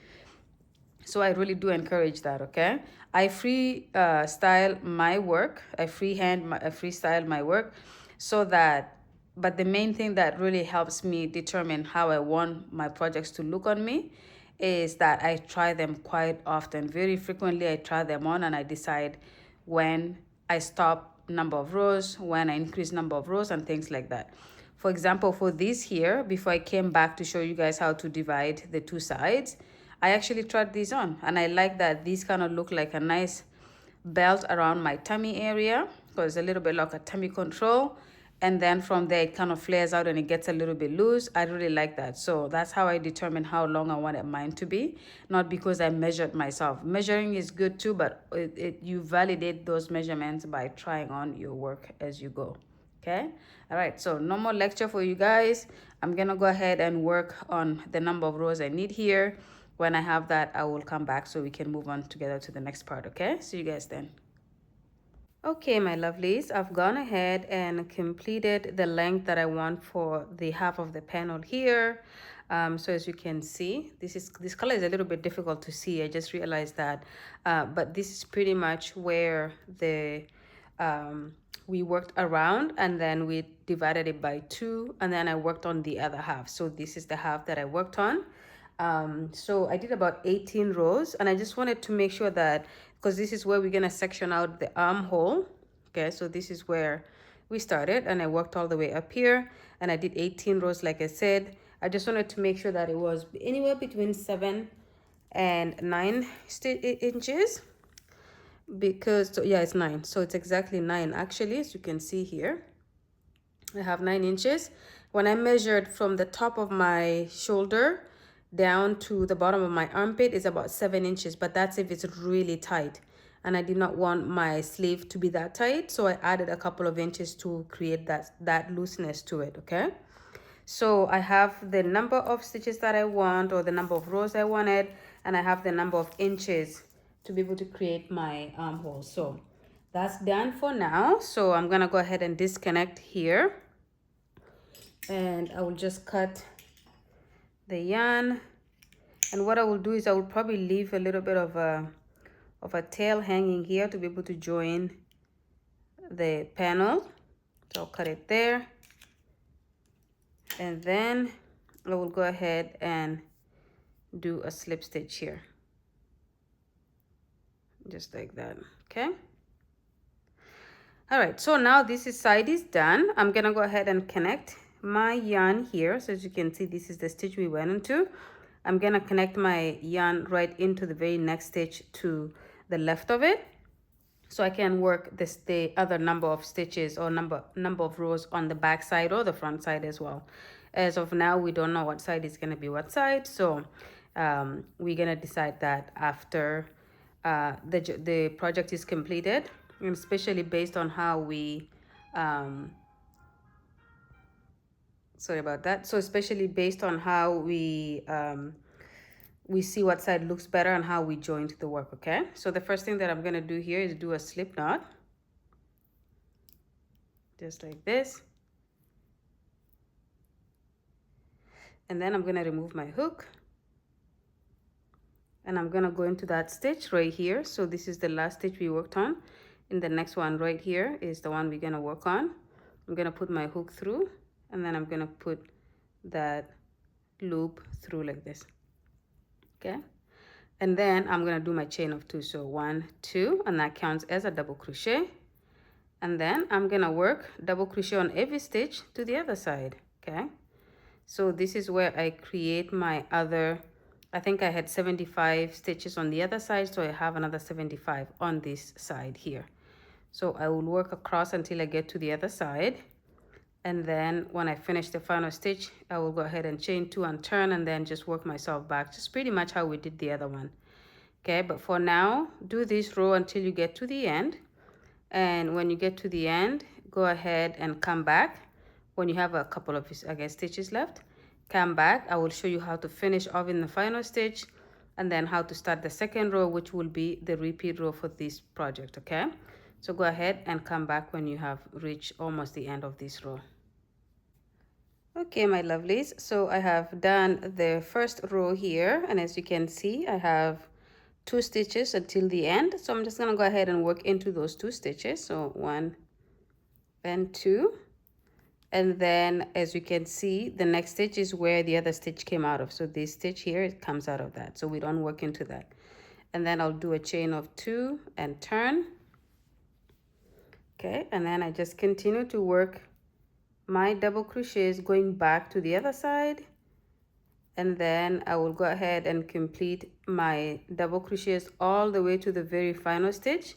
A: So I really do encourage that. Okay, I freestyle my work. I freestyle my work, so that. But the main thing that really helps me determine how I want my projects to look on me is that I try them quite often. Very frequently, I try them on and I decide when I stop number of rows, when I increase number of rows, and things like that. For example, for this here, before I came back to show you guys how to divide the 2 sides, I actually tried these on, and I like that these kind of look like a nice belt around my tummy area, because it's a little bit like a tummy control. And then from there, it kind of flares out and it gets a little bit loose. I really like that. So that's how I determine how long I wanted mine to be, not because I measured myself. Measuring is good too, but you validate those measurements by trying on your work as you go. Okay, all right, so no more lecture for you guys. I'm gonna go ahead and work on the number of rows I need here. When I have that, I will come back so we can move on together to the next part. Okay, see you guys then. Okay, my lovelies, I've gone ahead and completed the length that I want for the half of the panel here. So as you can see, this color is a little bit difficult to see. I just realized that, but this is pretty much where we worked around, and then we divided it by 2, and then I worked on the other half. So this is the half that I worked on. So I did about 18 rows, and I just wanted to make sure that, because this is where we're gonna section out the armhole. Okay, so this is where we started, and I worked all the way up here, and I did 18 rows like I said. I just wanted to make sure that it was anywhere between 7 and 9 inches, because so yeah, it's 9, so it's exactly 9 actually, as you can see here. I have 9 inches. When I measured from the top of my shoulder down to the bottom of my armpit is about 7 inches, but that's if it's really tight. And I did not want my sleeve to be that tight, so I added a couple of inches to create that looseness to it, okay? So I have the number of stitches that I want, or the number of rows I wanted, and I have the number of inches to be able to create my armhole. So that's done for now. So I'm gonna go ahead and disconnect here, and I will just cut the yarn. And what I will do is I will probably leave a little bit of a tail hanging here to be able to join the panel. So I'll cut it there, and then I will go ahead and do a slip stitch here, just like that. Okay. All right, so now this side is done. I'm gonna go ahead and connect my yarn here. So as you can see, this is the stitch we went into. I'm gonna connect my yarn right into the very next stitch to the left of it, so I can work the other number of stitches or number of rows on the back side or the front side as well. As of now, we don't know what side is gonna be what side, so we're gonna decide that after the project is completed, and especially based on how we sorry about that. So especially based on how we see what side looks better and how we joined the work, okay? So the first thing that I'm gonna do here is do a slip knot, just like this. And then I'm gonna remove my hook, and I'm gonna go into that stitch right here. So this is the last stitch we worked on. And the next one right here is the one we're gonna work on. I'm gonna put my hook through, and then I'm gonna put that loop through like this, okay? And then I'm gonna do my chain of 2. So 1, 2, and that counts as a double crochet. And then I'm gonna work double crochet on every stitch to the other side, okay? So this is where I create my other, I think I had 75 stitches on the other side, so I have another 75 on this side here. So I will work across until I get to the other side. And then when I finish the final stitch, I will go ahead and chain 2 and turn, and then just work myself back, just pretty much how we did the other one. Okay, but for now, do this row until you get to the end. And when you get to the end, go ahead and come back. When you have a couple of, I guess, stitches left, come back. I will show you how to finish off in the final stitch, and then how to start the second row, which will be the repeat row for this project, okay? So go ahead and come back when you have reached almost the end of this row. Okay, my lovelies, so I have done the first row here, and as you can see, I have 2 stitches until the end. So I'm just gonna go ahead and work into those 2 stitches. So 1 and 2. And then as you can see, the next stitch is where the other stitch came out of. So this stitch here, it comes out of that. So we don't work into that. And then I'll do a chain of 2 and turn. Okay, and then I just continue to work my double crochets going back to the other side. And then I will go ahead and complete my double crochets all the way to the very final stitch,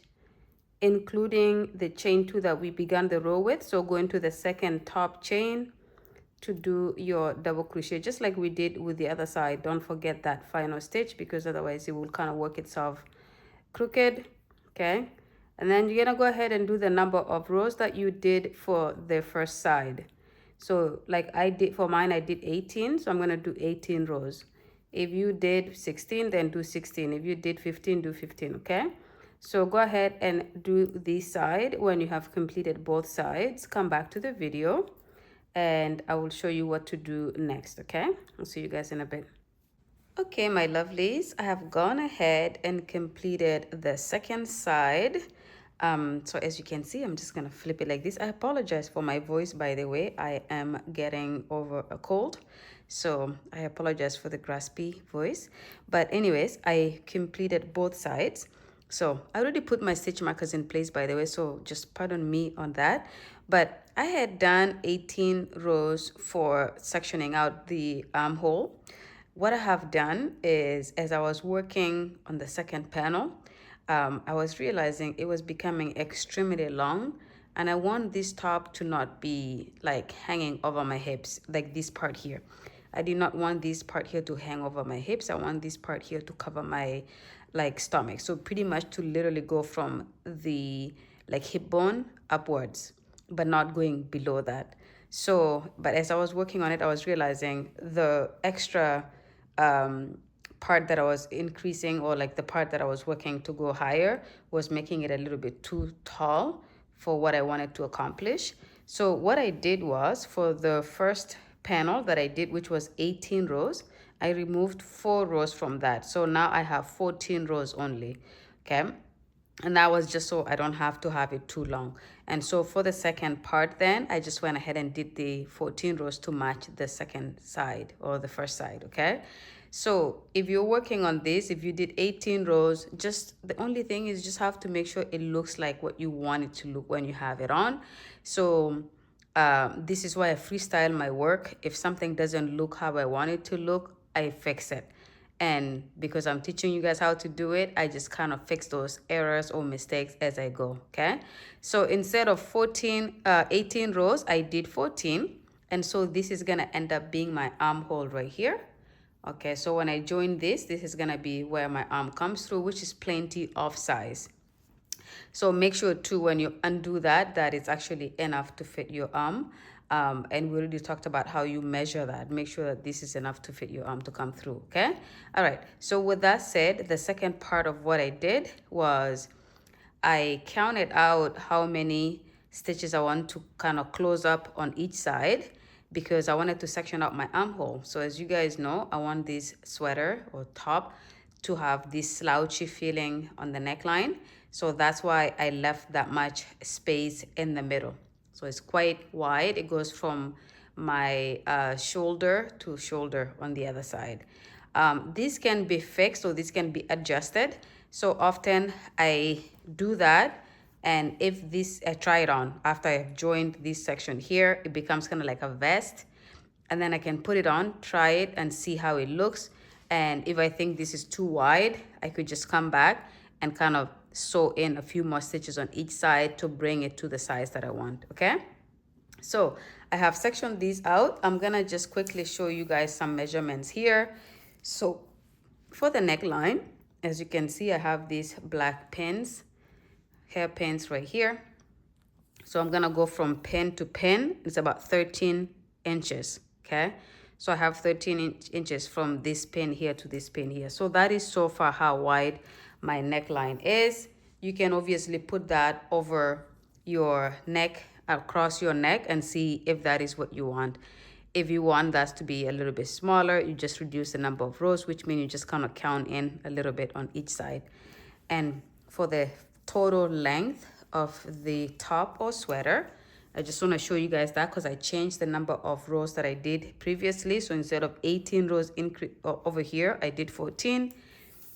A: including the chain 2 that we began the row with. So go into the second top chain to do your double crochet, just like we did with the other side. Don't forget that final stitch, because otherwise it will kind of work itself crooked, okay? And then you're gonna go ahead and do the number of rows that you did for the first side. So like I did for mine, I did 18, so I'm gonna do 18 rows. If you did 16, then do 16. If you did 15, do 15, okay? So go ahead and do this side. When you have completed both sides, come back to the video and I will show you what to do next, okay? I'll see you guys in a bit. Okay, my lovelies, I have gone ahead and completed the second side. So as you can see, I'm just gonna flip it like this. I apologize for my voice, by the way. I am getting over a cold, so I apologize for the raspy voice. But anyways, I completed both sides. So I already put my stitch markers in place, by the way, so just pardon me on that. But I had done 18 rows for sectioning out the armhole. What I have done is, as I was working on the second panel, I was realizing it was becoming extremely long, and I want this top to not be like hanging over my hips, like this part here. I did not want this part here to hang over my hips. I want this part here to cover my like stomach. So pretty much to literally go from the like hip bone upwards, but not going below that. So, but as I was working on it, I was realizing the extra part that I was increasing, or like the part that I was working to go higher, was making it a little bit too tall for what I wanted to accomplish. So what I did was, for the first panel that I did, which was 18 rows, I removed 4 rows from that. So now I have 14 rows only. Okay. And that was just so I don't have to have it too long. And so for the second part, then I just went ahead and did the 14 rows to match the second side, or the first side. Okay. So if you're working on this, if you did 18 rows, just the only thing is just have to make sure it looks like what you want it to look when you have it on. So this is why I freestyle my work. If something doesn't look how I want it to look, I fix it. And because I'm teaching you guys how to do it, I just kind of fix those errors or mistakes as I go. Okay. So instead of 18 rows, I did 14. And so this is going to end up being my armhole right here. Okay. So when I join this is going to be where my arm comes through, which is plenty of size. So make sure too, when you undo that, that it's actually enough to fit your arm. And we already talked about how you measure that. Make sure that this is enough to fit your arm to come through, okay? All right, so with that said, the second part of what I did was I counted out how many stitches I want to kind of close up on each side, because I wanted to section out my armhole. So as you guys know, I want this sweater or top to have this slouchy feeling on the neckline. So that's why I left that much space in the middle. So it's quite wide. It goes from my shoulder to shoulder on the other side. This can be fixed, or this can be adjusted. So often I do that. And if this, I try it on after I've joined this section here, it becomes kind of like a vest. And then I can put it on, try it, and see how it looks. And if I think this is too wide, I could just come back and kind of sew in a few more stitches on each side to bring it to the size that I want, okay? So I have sectioned these out. I'm gonna just quickly show you guys some measurements here. So for the neckline, as you can see, I have these black pins, hair pins right here. So I'm gonna go from pin to pin. It's about 13 inches, okay? So I have 13 inches from this pin here to this pin here. So that is so far how wide my neckline is. You can obviously put that over your neck, across your neck, and see if that is what you want. If you want that to be a little bit smaller, you just reduce the number of rows, which means you just kind of count in a little bit on each side. And for the total length of the top or sweater, I just want to show you guys that because I changed the number of rows that I did previously. So instead of 18 rows over here, I did 14.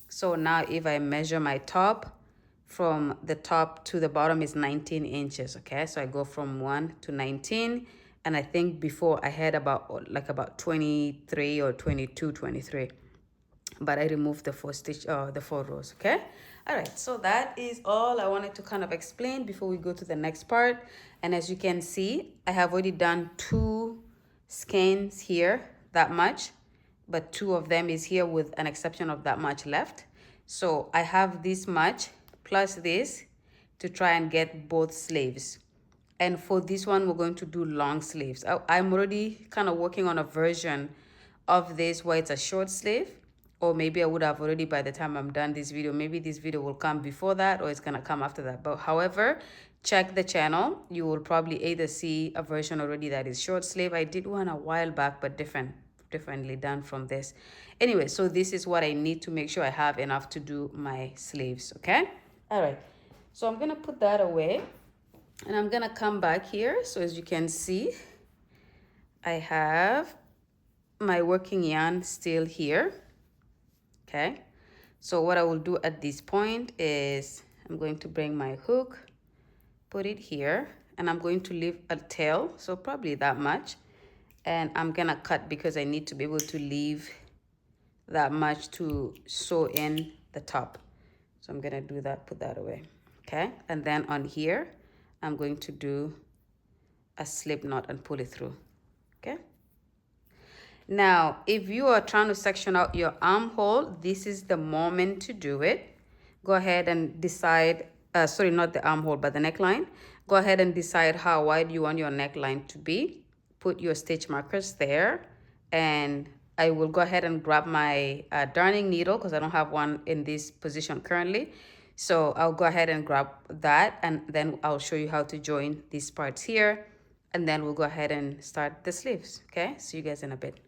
A: So now if I measure my top, from the top to the bottom is 19 inches, okay? So I go from 1 to 19. And I think before I had about 23 or 22, 23. But I removed the 4 rows, okay? All right, so that is all I wanted to kind of explain before we go to the next part. And as you can see, I have already done 2 skeins here, that much, but 2 of them is here with an exception of that much left. So I have this much plus this to try and get both sleeves. And for this one, we're going to do long sleeves. I'm already kind of working on a version of this where it's a short sleeve, or maybe I would have already by the time I'm done this video. Maybe this video will come before that, or it's gonna come after that. But however, check the channel. You will probably either see a version already that is short sleeve. I did one a while back, but differently done from this. Anyway, so this is what I need to make sure I have enough to do my sleeves, okay? All right, so I'm gonna put that away and I'm gonna come back here. So as you can see, I have my working yarn still here, okay? So what I will do at this point is I'm going to bring my hook, put it here, and I'm going to leave a tail, so probably that much. And I'm gonna cut because I need to be able to leave that much to sew in the top. So I'm gonna do that, put that away, okay? And then on here, I'm going to do a slip knot and pull it through, okay? Now, if you are trying to section out your armhole, this is the moment to do it. Go ahead and decide, sorry, not the armhole, but the neckline. Go ahead and decide how wide you want your neckline to be. Put your stitch markers there. And I will go ahead and grab my darning needle because I don't have one in this position currently. So I'll go ahead and grab that, and then I'll show you how to join these parts here. And then we'll go ahead and start the sleeves. Okay, see you guys in a bit.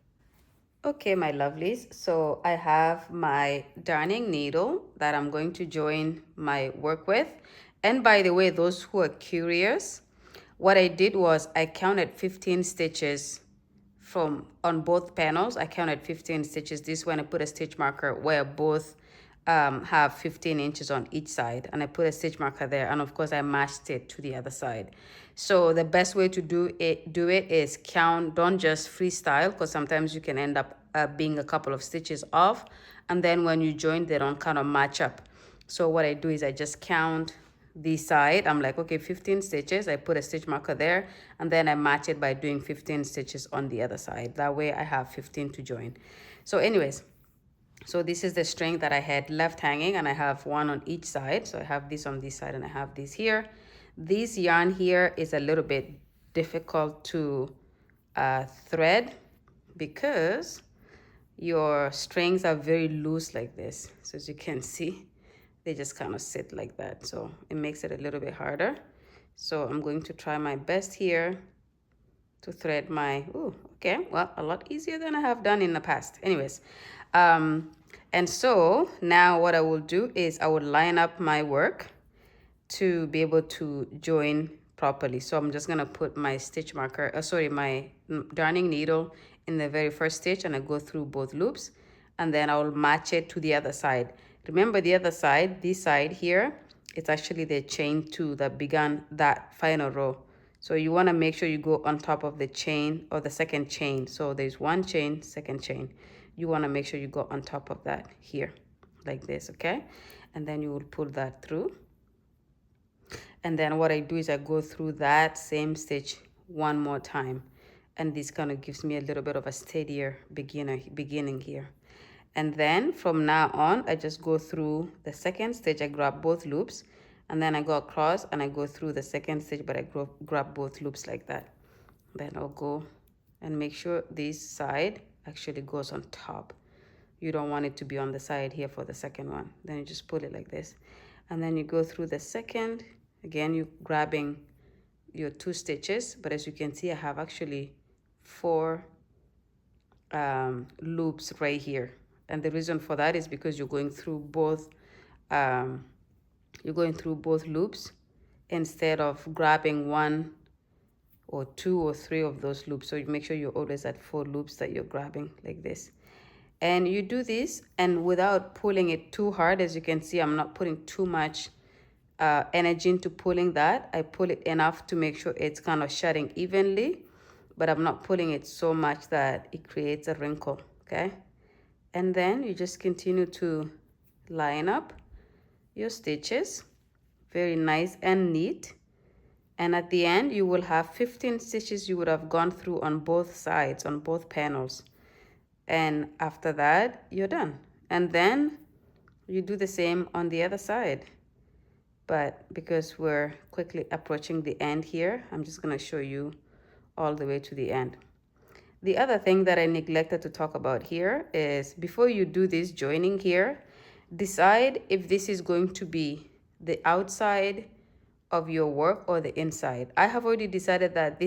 A: Okay, my lovelies, so I have my darning needle that I'm going to join my work with. And by the way, those who are curious, what I did was I counted 15 stitches from on both panels. I counted 15 stitches. This when I put a stitch marker where both have 15 inches on each side, and I put a stitch marker there, and of course I matched it to the other side. So the best way to do it is count. Don't just freestyle, because sometimes you can end up being a couple of stitches off, and then when you join they don't kind of match up. So what I do is I just count this side. I'm like, okay, 15 stitches. I put a stitch marker there, and then I match it by doing 15 stitches on the other side. That way I have 15 to join. So anyways, so this is the string that I had left hanging, and I have one on each side. So I have this on this side and I have this here. This yarn here is a little bit difficult to thread because your strings are very loose like this. So as you can see, they just kind of sit like that. So it makes it a little bit harder. So I'm going to try my best here to thread my, okay, well, a lot easier than I have done in the past. Anyways, and so now what I will do is I will line up my work to be able to join properly. So I'm just gonna put my stitch marker, my darning needle in the very first stitch, and I go through both loops, and then I will match it to the other side. Remember the other side, this side here, it's actually the chain 2 that began that final row. So you want to make sure you go on top of the chain or the second chain. So there's one chain, second chain. You want to make sure you go on top of that here, like this, okay? And then you will pull that through. And then what I do is I go through that same stitch one more time. And this kind of gives me a little bit of a steadier beginning here. And then from now on, I just go through the second stitch. I grab both loops, and then I go across and I go through the second stitch, but I grab both loops like that. Then I'll go and make sure this side actually goes on top. You don't want it to be on the side here for the second one. Then you just pull it like this. And then you go through the second. Again, you're grabbing your 2 stitches, but as you can see, I have actually 4 loops right here. And the reason for that is because you're going through both loops instead of grabbing 1 or 2 or 3 of those loops. So you make sure you're always at 4 loops that you're grabbing like this. And you do this, and without pulling it too hard. As you can see, I'm not putting too much energy into pulling that. I pull it enough to make sure it's kind of shutting evenly, but I'm not pulling it so much that it creates a wrinkle, okay? And then you just continue to line up your stitches, very nice and neat. And at the end, you will have 15 stitches you would have gone through on both sides, on both panels. And after that, you're done. And then you do the same on the other side. But because we're quickly approaching the end here, I'm just gonna show you all the way to the end. The other thing that I neglected to talk about here is before you do this joining here, decide if this is going to be the outside of your work or the inside. I have already decided that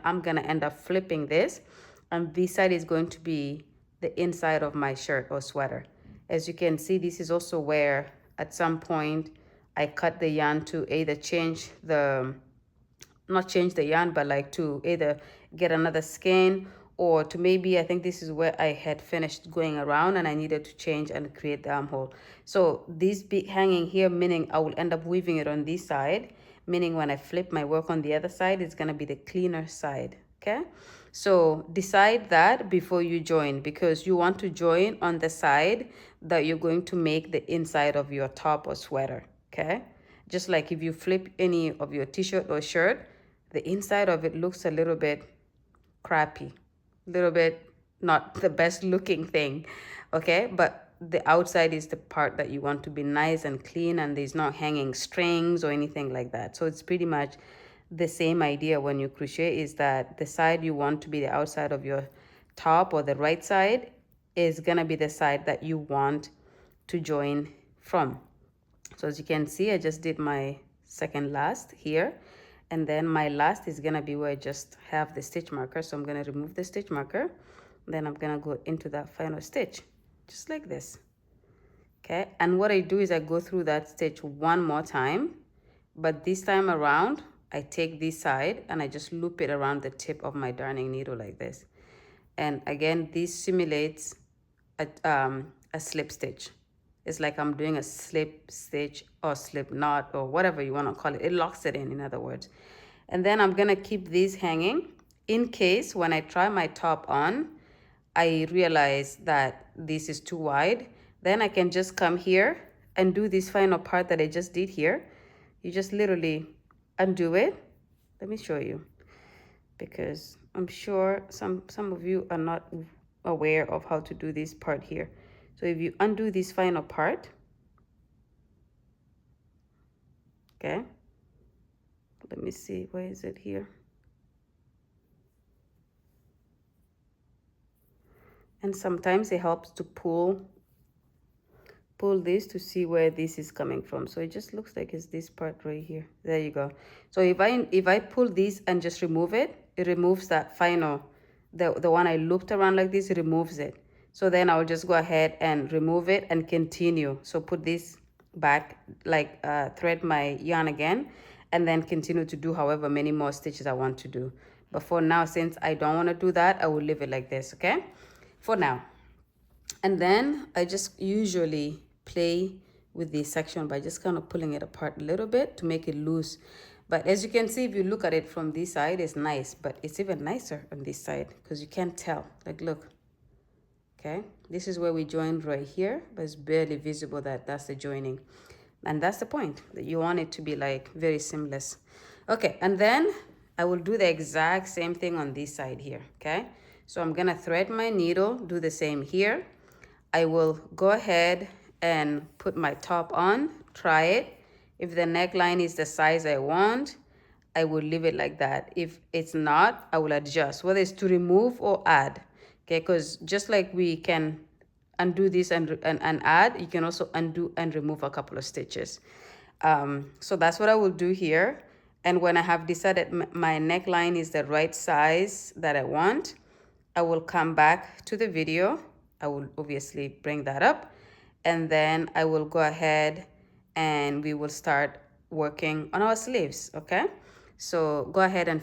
A: I'm gonna end up flipping this, and this side is going to be the inside of my shirt or sweater. As you can see, this is also where at some point I cut the yarn to either not change the yarn, but like to either get another skein, or to maybe, I think this is where I had finished going around and I needed to change and create the armhole. So this big hanging here, meaning I will end up weaving it on this side, meaning when I flip my work on the other side, it's gonna be the cleaner side, okay? So decide that before you join, because you want to join on the side that you're going to make the inside of your top or sweater, okay? Just like if you flip any of your t-shirt or shirt, the inside of it looks a little bit crappy, a little bit not the best looking thing, okay? But the outside is the part that you want to be nice and clean, and there's not hanging strings or anything like that. So it's pretty much the same idea when you crochet, is that the side you want to be the outside of your top, or the right side, is gonna be the side that you want to join from. So as you can see, I just did my second last here, and then my last is gonna be where I just have the stitch marker. So I'm gonna remove the stitch marker, then I'm gonna go into that final stitch, just like this. Okay, and what I do is I go through that stitch one more time, but this time around I take this side and I just loop it around the tip of my darning needle like this. And again, this simulates a slip stitch. It's like I'm doing a slip stitch or slip knot or whatever you want to call it. It locks it in other words. And then I'm gonna keep these hanging in case when I try my top on, I realize that this is too wide. Then I can just come here and do this final part that I just did here. You just literally undo it. Let me show you, because I'm sure some of you are not aware of how to do this part here. So if you undo this final part, okay, let me see, where is it here? And sometimes it helps to pull this to see where this is coming from. So it just looks like it's this part right here. There you go. So if I pull this and just remove it, it removes that final, the one I looped around like this, it removes it. So then I'll just go ahead and remove it and continue. So put this back, like thread my yarn again, and then continue to do however many more stitches I want to do. But for now, since I don't want to do that, I will leave it like this, okay? For now. And then I just usually play with this section by just kind of pulling it apart a little bit to make it loose. But as you can see, if you look at it from this side, it's nice, but it's even nicer on this side because you can't tell. Like, look. Okay, this is where we joined right here, but it's barely visible that that's the joining. And that's the point, that you want it to be like very seamless. Okay, and then I will do the exact same thing on this side here, okay? So I'm gonna thread my needle, do the same here. I will go ahead and put my top on, try it. If the neckline is the size I want, I will leave it like that. If it's not, I will adjust, whether it's to remove or add. Okay, because just like we can undo this and add, you can also undo and remove a couple of stitches. So that's what I will do here. And when I have decided my neckline is the right size that I want, I will come back to the video. I will obviously bring that up, and then I will go ahead and we will start working on our sleeves, okay? So go ahead and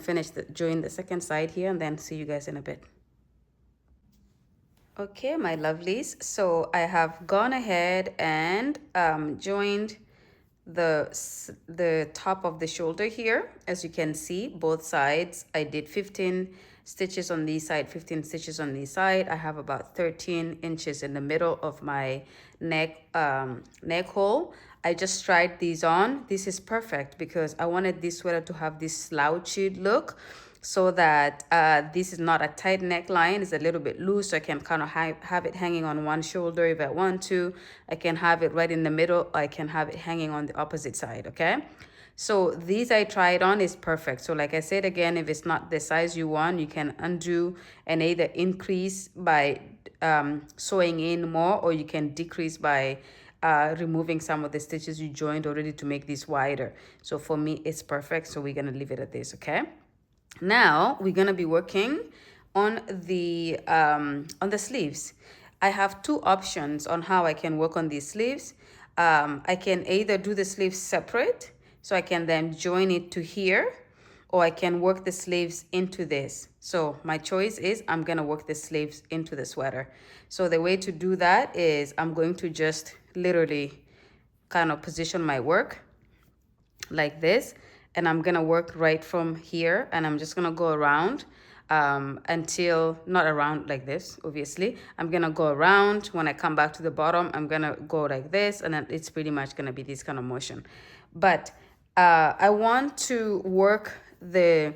A: join the second side here, and then see you guys in a bit. Okay, my lovelies, so I have gone ahead and joined the top of the shoulder here. As you can see, both sides I did 15 stitches on this side, 15 stitches on this side. I have about 13 inches in the middle of my neck hole. I just tried these on. This is perfect because I wanted this sweater to have this slouched look, so that this is not a tight neckline. It's a little bit loose, so I can kind of have it hanging on one shoulder if I want to. I can have it right in the middle. I can have it hanging on the opposite side, okay? So these I tried on is perfect. So like I said again, if it's not the size you want, you can undo and either increase by sewing in more, or you can decrease by removing some of the stitches you joined already to make this wider. So for me, it's perfect. So we're gonna leave it at this, okay? Now we're gonna be working on the sleeves. I have two options on how I can work on these sleeves. I can either do the sleeves separate, so I can then join it to here, or I can work the sleeves into this. So my choice is I'm gonna work the sleeves into the sweater. So the way to do that is I'm going to just literally kind of position my work like this, and I'm gonna work right from here, and I'm just gonna go around until, not around like this, obviously. I'm gonna go around. When I come back to the bottom, I'm gonna go like this, and then it's pretty much gonna be this kind of motion. But I want to work the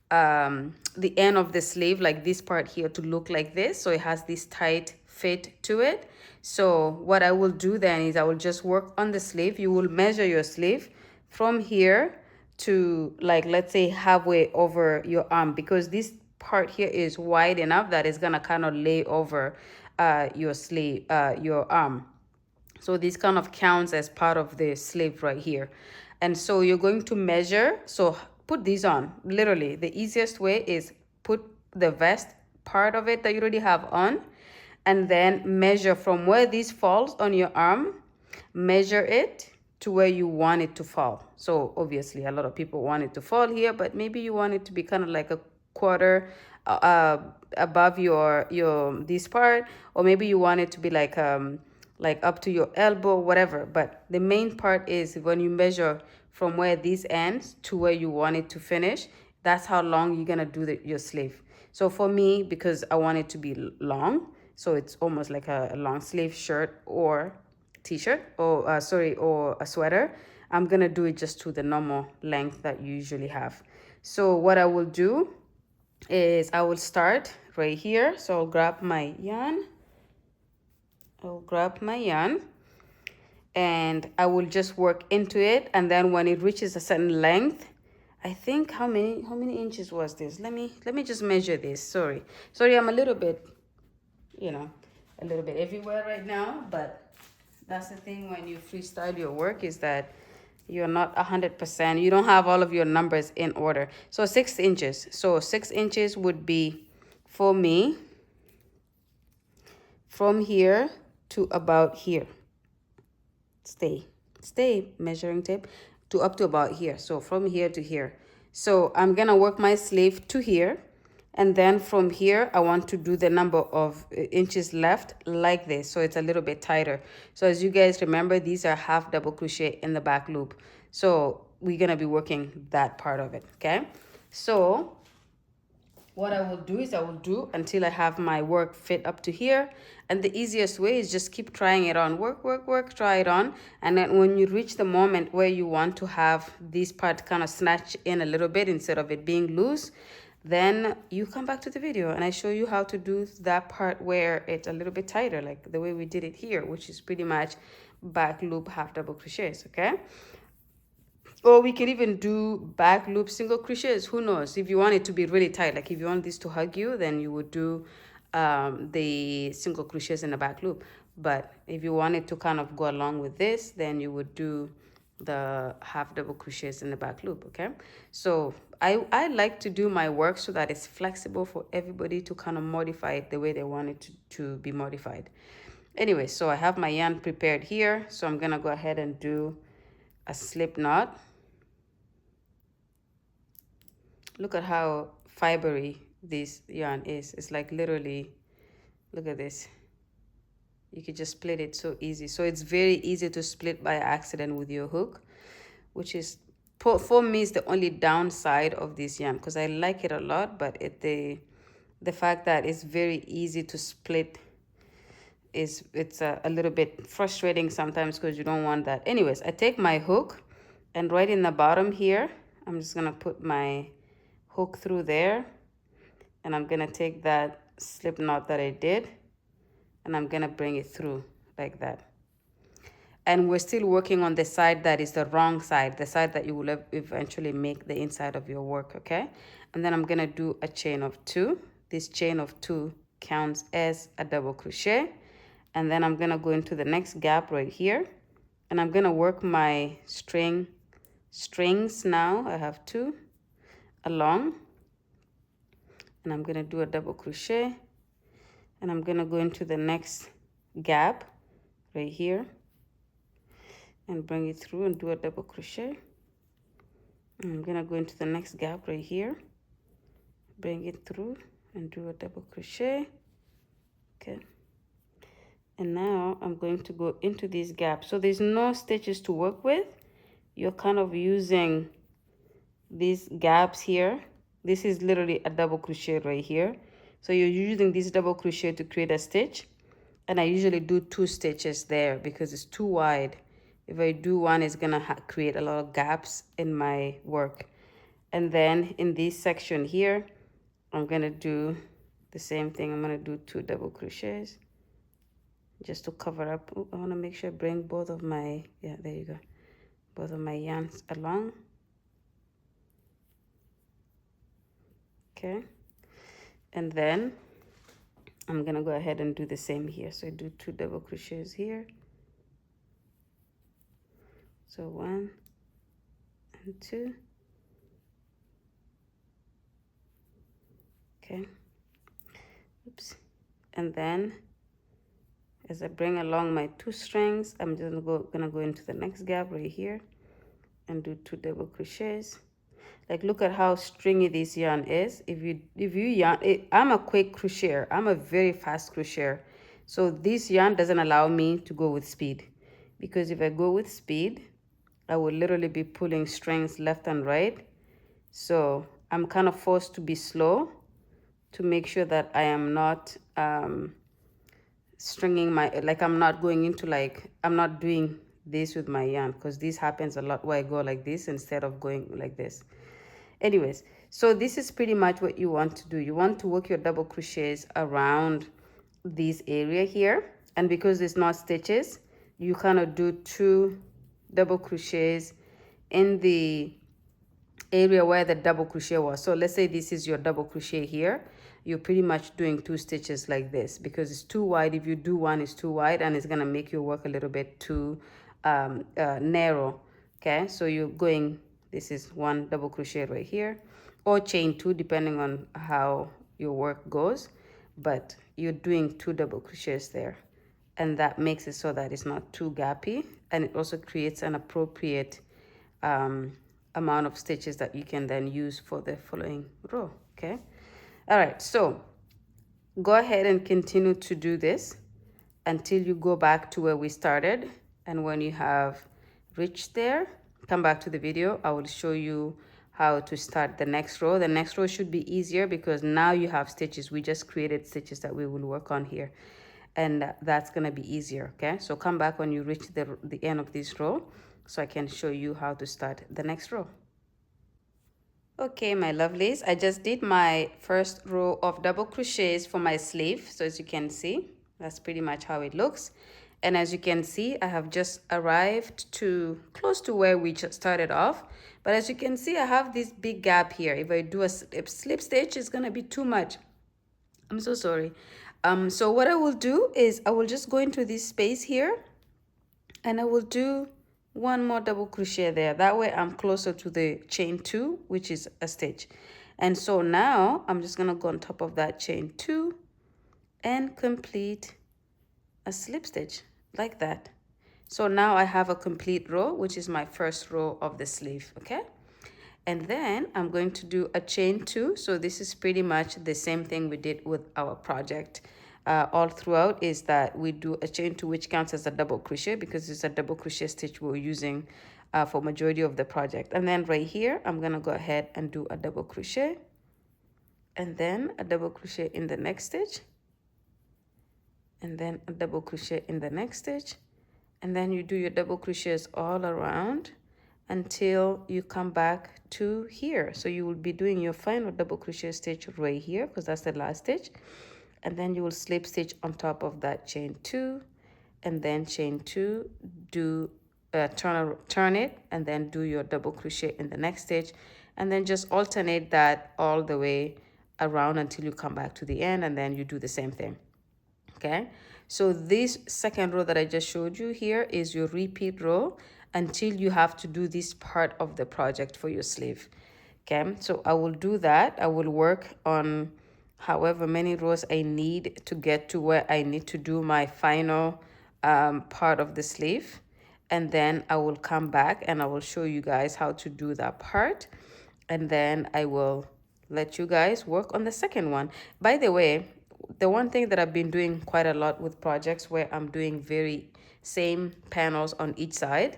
A: the end of the sleeve, like this part here, to look like this, so it has this tight fit to it. So what I will do then is I will just work on the sleeve. You will measure your sleeve from here to, like, let's say halfway over your arm, because this part here is wide enough that it's gonna kind of lay over your sleeve, your arm. So this kind of counts as part of the sleeve right here. And so you're going to measure. So put these on. Literally, the easiest way is put the vest part of it that you already have on, and then measure from where this falls on your arm, measure it to where you want it to fall. So obviously a lot of people want it to fall here, but maybe you want it to be kind of like a quarter above your this part, or maybe you want it to be like up to your elbow, whatever. But the main part is when you measure from where this ends to where you want it to finish, that's how long you're gonna do your sleeve. So for me, because I want it to be long, so it's almost like a long sleeve shirt or t-shirt, or or a sweater, I'm gonna do it just to the normal length that you usually have. So what I will do is I will start right here. So I'll grab my yarn, and I will just work into it. And then when it reaches a certain length, I think, how many inches was this? Let me just measure this. Sorry, I'm a little bit, a little bit everywhere right now, but that's the thing when you freestyle your work, is that you're not 100%. You don't have all of your numbers in order. So 6 inches. So 6 inches would be, for me, from here to about here. Stay measuring tape to up to about here. So from here to here. So I'm gonna work my sleeve to here, and then from here I want to do the number of inches left like this, so it's a little bit tighter. So as you guys remember, these are half double crochet in the back loop, so we're gonna be working that part of it. Okay, so what I will do is I will do until I have my work fit up to here. And the easiest way is just keep trying it on. Work, try it on. And then when you reach the moment where you want to have this part kind of snatch in a little bit instead of it being loose, then you come back to the video and I show you how to do that part where it's a little bit tighter, like the way we did it here, which is pretty much back loop half double crochets. Okay, or we could even do back loop single crochets. Who knows? If you want it to be really tight, like if you want this to hug you, then you would do the single crochets in the back loop. But if you want it to kind of go along with this, then you would do the half double crochets in the back loop. Okay, so I like to do my work so that it's flexible for everybody to kind of modify it the way they want it to be modified. Anyway, so I have my yarn prepared here, so I'm gonna go ahead and do a slip knot. Look at how fibery this yarn is. It's like literally, look at this. You could just split it so easy. So it's very easy to split by accident with your hook, which is, for me, is the only downside of this yarn, because I like it a lot, but the fact that it's very easy to split it's a little bit frustrating sometimes, because you don't want that. Anyways, I take my hook, and right in the bottom here, I'm just gonna put my hook through there, and I'm gonna take that slip knot that I did, and I'm gonna bring it through like that. And we're still working on the side that is the wrong side, the side that you will eventually make the inside of your work. Okay, and then I'm gonna do a chain of 2. This chain of 2 counts as a double crochet, and then I'm gonna go into the next gap right here, and I'm gonna work my strings. Now I have 2 along, and I'm gonna do a double crochet, and I'm gonna go into the next gap right here and bring it through and do a double crochet. And I'm gonna go into the next gap right here, bring it through and do a double crochet. Okay, and now I'm going to go into this gap. So there's no stitches to work with. You're kind of using these gaps here. This is literally a double crochet right here. So you're using this double crochet to create a stitch, and I usually do 2 stitches there because it's too wide. If I do one, it's gonna create a lot of gaps in my work. And then in this section here, I'm gonna do the same thing. I'm gonna do 2 double crochets just to cover up. Oh, I wanna make sure I bring both of my, yeah, there you go, both of my yarns along. Okay, and then I'm gonna go ahead and do the same here. So I do 2 double crochets here. So 1 and 2. Okay, oops. And then as I bring along my 2 strings, I'm just gonna go into the next gap right here and do 2 double crochets. Like, look at how stringy this yarn is. If you yarn it, I'm a quick crocheter. I'm a very fast crocheter. So this yarn doesn't allow me to go with speed, because if I go with speed, I will literally be pulling strings left and right. So I'm kind of forced to be slow to make sure that I am not stringing my, like, I'm not going into, like, I'm not doing this with my yarn, because this happens a lot where I go like this instead of going like this. Anyways, so this is pretty much what you want to do. You want to work your double crochets around this area here, and because it's not stitches, you kind of do 2 double crochets in the area where the double crochet was. So let's say this is your double crochet here. You're pretty much doing 2 stitches like this, because it's too wide. If you do one, it's too wide, and it's gonna make your work a little bit too narrow. Okay, so you're going, this is 1 double crochet right here, or chain 2 depending on how your work goes, but you're doing 2 double crochets there, and that makes it so that it's not too gappy, and it also creates an appropriate amount of stitches that you can then use for the following row. Okay, all right, so go ahead and continue to do this until you go back to where we started, and when you have reached there, come back to the video. I will show you how to start the next row. The next row should be easier because now you have stitches. We just created stitches that we will work on here, and that's gonna be easier. Okay, so come back when you reach the end of this row so I can show you how to start the next row. Okay, my lovelies, I just did my first row of double crochets for my sleeve. So as you can see, that's pretty much how it looks. And as you can see, I have just arrived to close to where we just started off. But as you can see, I have this big gap here. If I do a slip stitch, it's gonna be too much. I'm so sorry. So what I will do is I will just go into this space here, and I will do 1 more double crochet there. That way I'm closer to the chain 2, which is a stitch. And so now I'm just gonna go on top of that chain 2 and complete a slip stitch like that. So now I have a complete row, which is my first row of the sleeve. Okay, and then I'm going to do a chain 2. So this is pretty much the same thing we did with our project all throughout, is that we do a chain 2, which counts as a double crochet because it's a double crochet stitch we're using for majority of the project. And then right here, I'm gonna go ahead and do a double crochet, and then a double crochet in the next stitch, and then a double crochet in the next stitch, and then you do your double crochets all around until you come back to here. So you will be doing your final double crochet stitch right here because that's the last stitch, and then you will slip stitch on top of that chain 2, and then chain 2, do turn it, and then do your double crochet in the next stitch, and then just alternate that all the way around until you come back to the end, and then you do the same thing. Okay, so this second row that I just showed you here is your repeat row until you have to do this part of the project for your sleeve. Okay, so I will do that. I will work on however many rows I need to get to where I need to do my final part of the sleeve, and then I will come back and I will show you guys how to do that part, and then I will let you guys work on the second one. By the way, the one thing that I've been doing quite a lot with projects where I'm doing very same panels on each side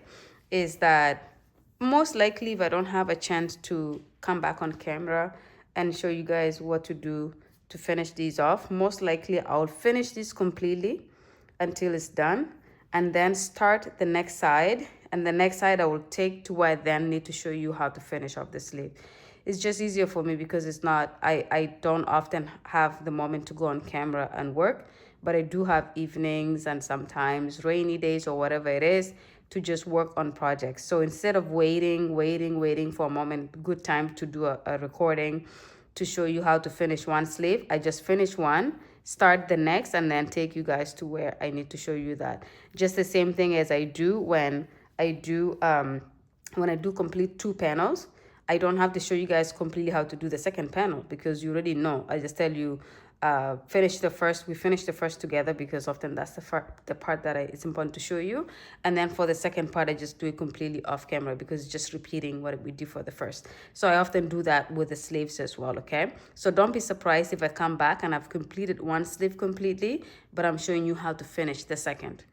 A: is that most likely if I don't have a chance to come back on camera and show you guys what to do to finish these off, most likely I'll finish this completely until it's done and then start the next side, and the next side I will take to where I then need to show you how to finish off the sleeve. it's just easier for me because it's not, I don't often have the moment to go on camera and work, but I do have evenings and sometimes rainy days or whatever it is to just work on projects. So instead of waiting for a moment, good time to do a recording to show you how to finish one sleeve, I just finish one, start the next, and then take you guys to where I need to show you that. Just the same thing as I do I do when I do complete 2 panels. I don't have to show you guys completely how to do the second panel because you already know. I just tell you, finish the first. We finish the first together because often that's the part that it's important to show you. And then for the second part, I just do it completely off camera because it's just repeating what we do for the first. So I often do that with the sleeves as well, okay? So don't be surprised if I come back and I've completed one sleeve completely, but I'm showing you how to finish the second.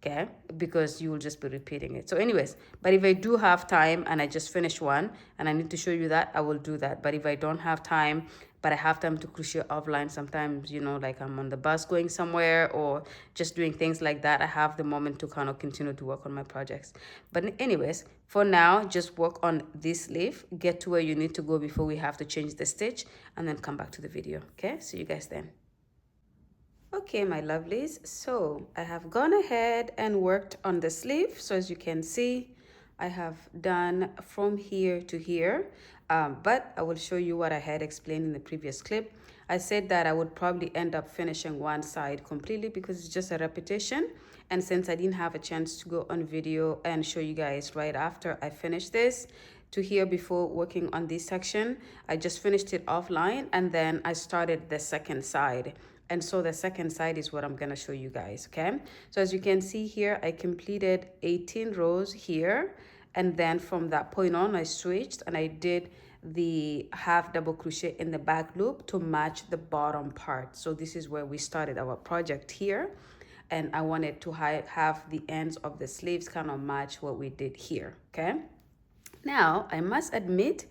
A: Okay, because you will just be repeating it. So anyways, but if I do have time and I just finish one and I need to show you that, I will do that. But if I don't have time, but I have time to crochet offline, sometimes, you know, like I'm on the bus going somewhere or just doing things like that, I have the moment to kind of continue to work on my projects. But anyways, for now, just work on this sleeve, get to where you need to go before we have to change the stitch, and then come back to the video. Okay, see you guys then. Okay, my lovelies, so I have gone ahead and worked on the sleeve. So as you can see, I have done from here to here, but I will show you what I had explained in the previous clip. I said that I would probably end up finishing one side completely because it's just a repetition. And since I didn't have a chance to go on video and show you guys right after I finished this, to here before working on this section, I just finished it offline and then I started the second side. And so the second side is what I'm gonna show you guys, okay? So as you can see here, I completed 18 rows here. And then from that point on, I switched and I did the half double crochet in the back loop to match the bottom part. So this is where we started our project here. And I wanted to have the ends of the sleeves kind of match what we did here, okay? Now, I must admit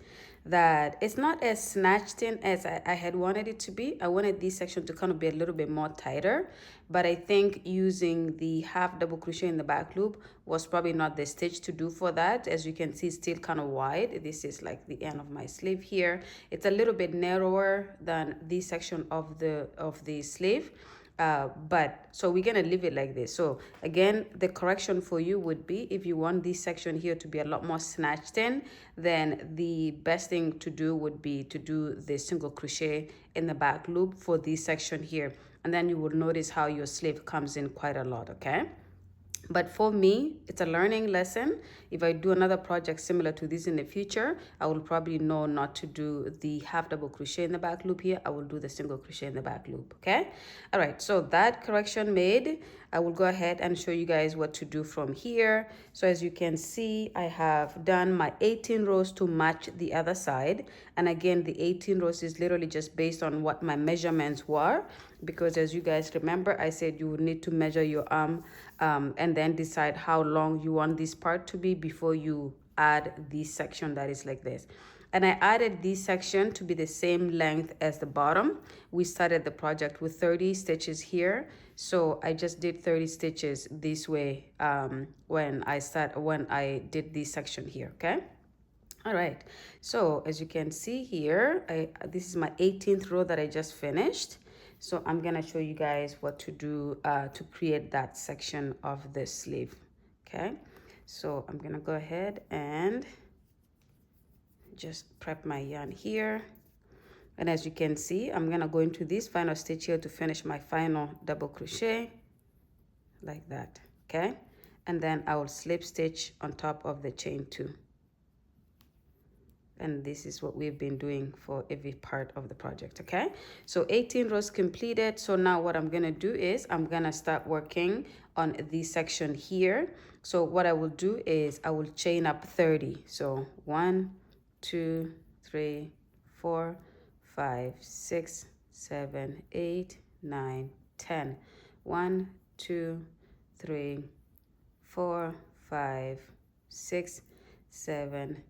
A: that it's not as snatched in as I had wanted it to be. I wanted this section to kind of be a little bit more tighter, but I think using the half double crochet in the back loop was probably not the stitch to do for that. As you can see, it's still kind of wide. This is like the end of my sleeve here. It's a little bit narrower than this section of the sleeve. But so we're gonna leave it like this. So again, the correction for you would be if you want this section here to be a lot more snatched in, then the best thing to do would be to do the single crochet in the back loop for this section here, and then you will notice how your sleeve comes in quite a lot, okay? But for me, it's a learning lesson. If I do another project similar to this in the future, I will probably know not to do the half double crochet in the back loop here. I will do the single crochet in the back loop, okay? All right, so that correction made, I will go ahead and show you guys what to do from here. So as you can see, I have done my 18 rows to match the other side. And again, the 18 rows is literally just based on what my measurements were, because as you guys remember, I said you would need to measure your arm and then decide how long you want this part to be before you add this section that is like this. And I added this section to be the same length as the bottom. We started the project with 30 stitches here. So I just did 30 stitches this way when I did this section here, okay? All right, so as you can see here, this is my 18th row that I just finished. So I'm gonna show you guys what to do to create that section of the sleeve, okay? So I'm gonna go ahead and just prep my yarn here. And as you can see, I'm gonna go into this final stitch here to finish my final double crochet like that, okay? And then I will slip stitch on top of the chain 2. And this is what we've been doing for every part of the project, okay? So 18 rows completed. So now what I'm gonna do is I'm gonna start working on this section here. So what I will do is I will chain up 30. So 1, 2, 3, 4, 5, 6, 7, 8, 9, 10. 1, 2, 3, 4, 5, 6, 7,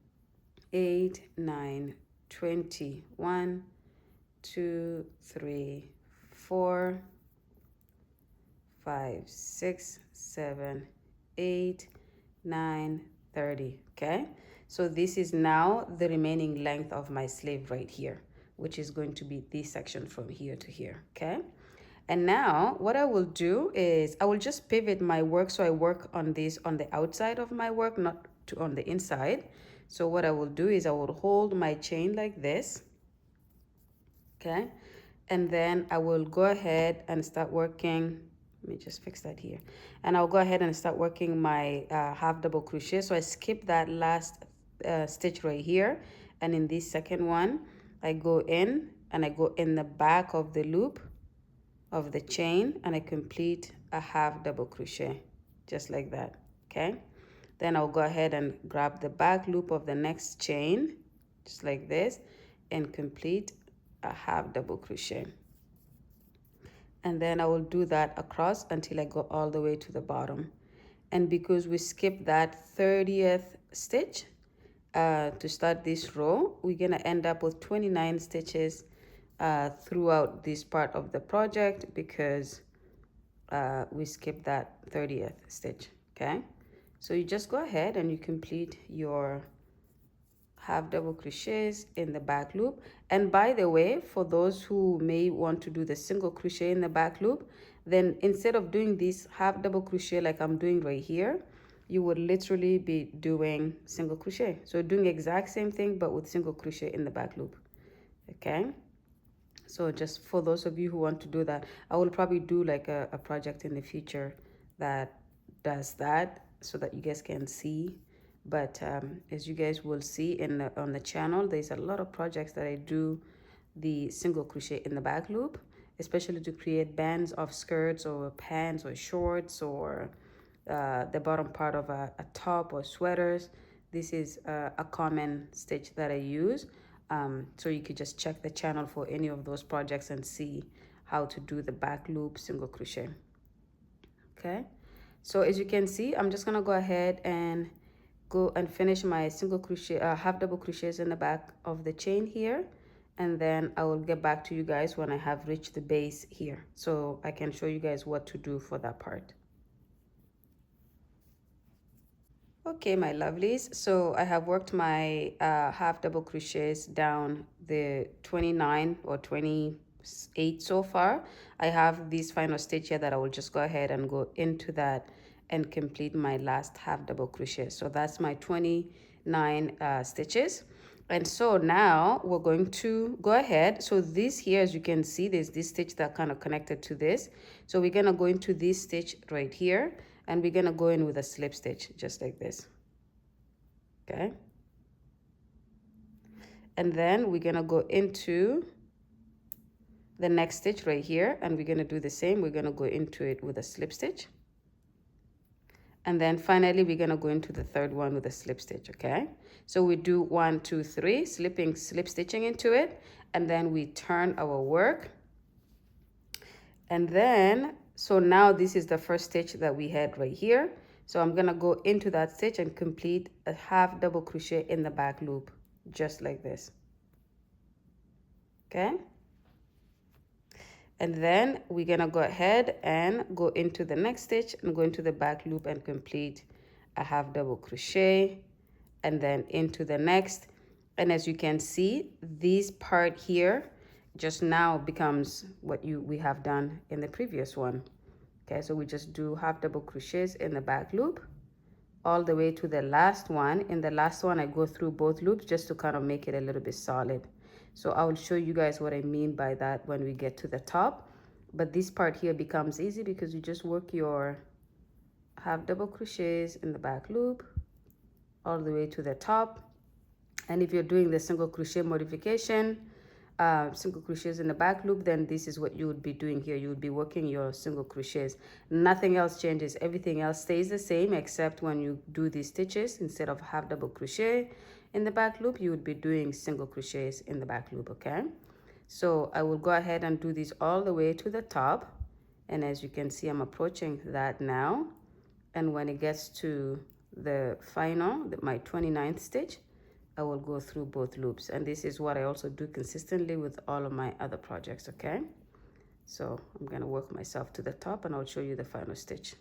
A: 8, 9, 20. 1, 2, 3, 4, 5, 6, 7, 8, 9, 30. Okay, So this is now the remaining length of my sleeve right here, which is going to be this section from here to here, okay? And now what I will do is I will just pivot my work, so I work on this on the outside of my work, not on the inside. So what I will do is I will hold my chain like this, okay? And then I will go ahead and start working. Let me just fix that here. And I'll go ahead and start working my half double crochet. So I skip that last stitch right here. And in this second one, I go in and I go in the back of the loop of the chain and I complete a half double crochet, just like that, okay? Then I'll go ahead and grab the back loop of the next chain, just like this, and complete a half double crochet. And then I will do that across until I go all the way to the bottom. And because we skipped that 30th stitch to start this row, we're gonna end up with 29 stitches throughout this part of the project because we skipped that 30th stitch, okay? So you just go ahead and you complete your half double crochets in the back loop. And by the way, for those who may want to do the single crochet in the back loop, then instead of doing this half double crochet like I'm doing right here, you would literally be doing single crochet. So doing exact same thing but with single crochet in the back loop, okay? So just for those of you who want to do that, I will probably do like a project in the future that does that so that you guys can see. But as you guys will see on the channel, there's a lot of projects that I do the single crochet in the back loop, especially to create bands of skirts or pants or shorts or the bottom part of a top or sweaters. This is a common stitch that I use. So you could just check the channel for any of those projects and see how to do the back loop single crochet, okay? So as you can see, I'm just gonna go ahead and go and finish my single crochet, half double crochets in the back of the chain here, and then I will get back to you guys when I have reached the base here so I can show you guys what to do for that part. Okay, my lovelies, so I have worked my half double crochets down the 29 or 28 so far. I have this final stitch here that I will just go ahead and go into that and complete my last half double crochet. So that's my 29 stitches. And so now we're going to go ahead. So this here, as you can see, there's this stitch that kind of connected to this. So we're gonna go into this stitch right here, and we're gonna go in with a slip stitch just like this, okay? And then we're gonna go into the next stitch right here, and we're gonna do the same. We're gonna go into it with a slip stitch, and then finally we're gonna go into the third one with a slip stitch, okay? So we do 1 2 3 slip stitching into it, and then we turn our work, and then so now this is the first stitch that we had right here. So I'm gonna go into that stitch and complete a half double crochet in the back loop, just like this, okay? And then we're gonna go ahead and go into the next stitch and go into the back loop and complete a half double crochet, and then into the next. And as you can see, this part here just now becomes what we have done in the previous one, okay? So we just do half double crochets in the back loop all the way to the last one. In the last one, I go through both loops just to kind of make it a little bit solid. So I will show you guys what I mean by that when we get to the top. But this part here becomes easy because you just work your half double crochets in the back loop all the way to the top. And if you're doing the single crochet modification, single crochets in the back loop, then this is what you would be doing here. You would be working your single crochets. Nothing else changes. Everything else stays the same, except when you do these stitches, instead of half double crochet in the back loop, you would be doing single crochets in the back loop, okay? So I will go ahead and do this all the way to the top. And as you can see, I'm approaching that now. And when it gets to the final, my 29th stitch, I will go through both loops. And this is what I also do consistently with all of my other projects, okay? So I'm gonna work myself to the top and I'll show you the final stitch.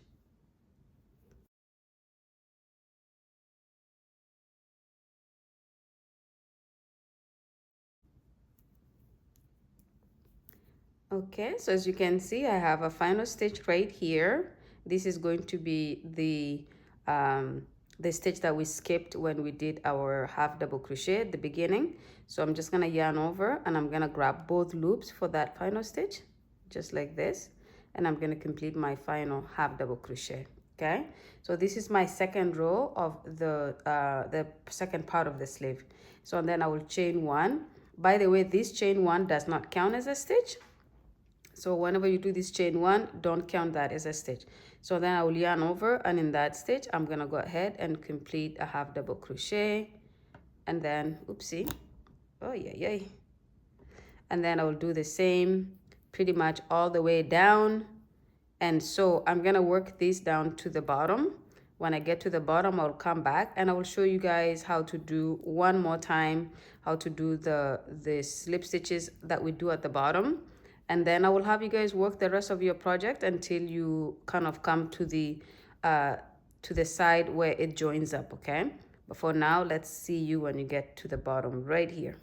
A: Okay, so as you can see, I have a final stitch right here. This is going to be the stitch that we skipped when we did our half double crochet at the beginning. So I'm just gonna yarn over and I'm gonna grab both loops for that final stitch, just like this. And I'm gonna complete my final half double crochet. Okay, so this is my second row of the second part of the sleeve. So then I will chain one. By the way, this chain one does not count as a stitch. So whenever you do this chain one, don't count that as a stitch. So then I will yarn over, and in that stitch I'm gonna go ahead and complete a half double crochet, and then oopsie, oh yeah, and then I will do the same pretty much all the way down. And so I'm gonna work this down to the bottom. When I get to the bottom, I'll come back and I will show you guys how to do one more time, how to do the slip stitches that we do at the bottom. And then I will have you guys work the rest of your project until you kind of come to the side where it joins up, okay? But for now, let's see you when you get to the bottom right here.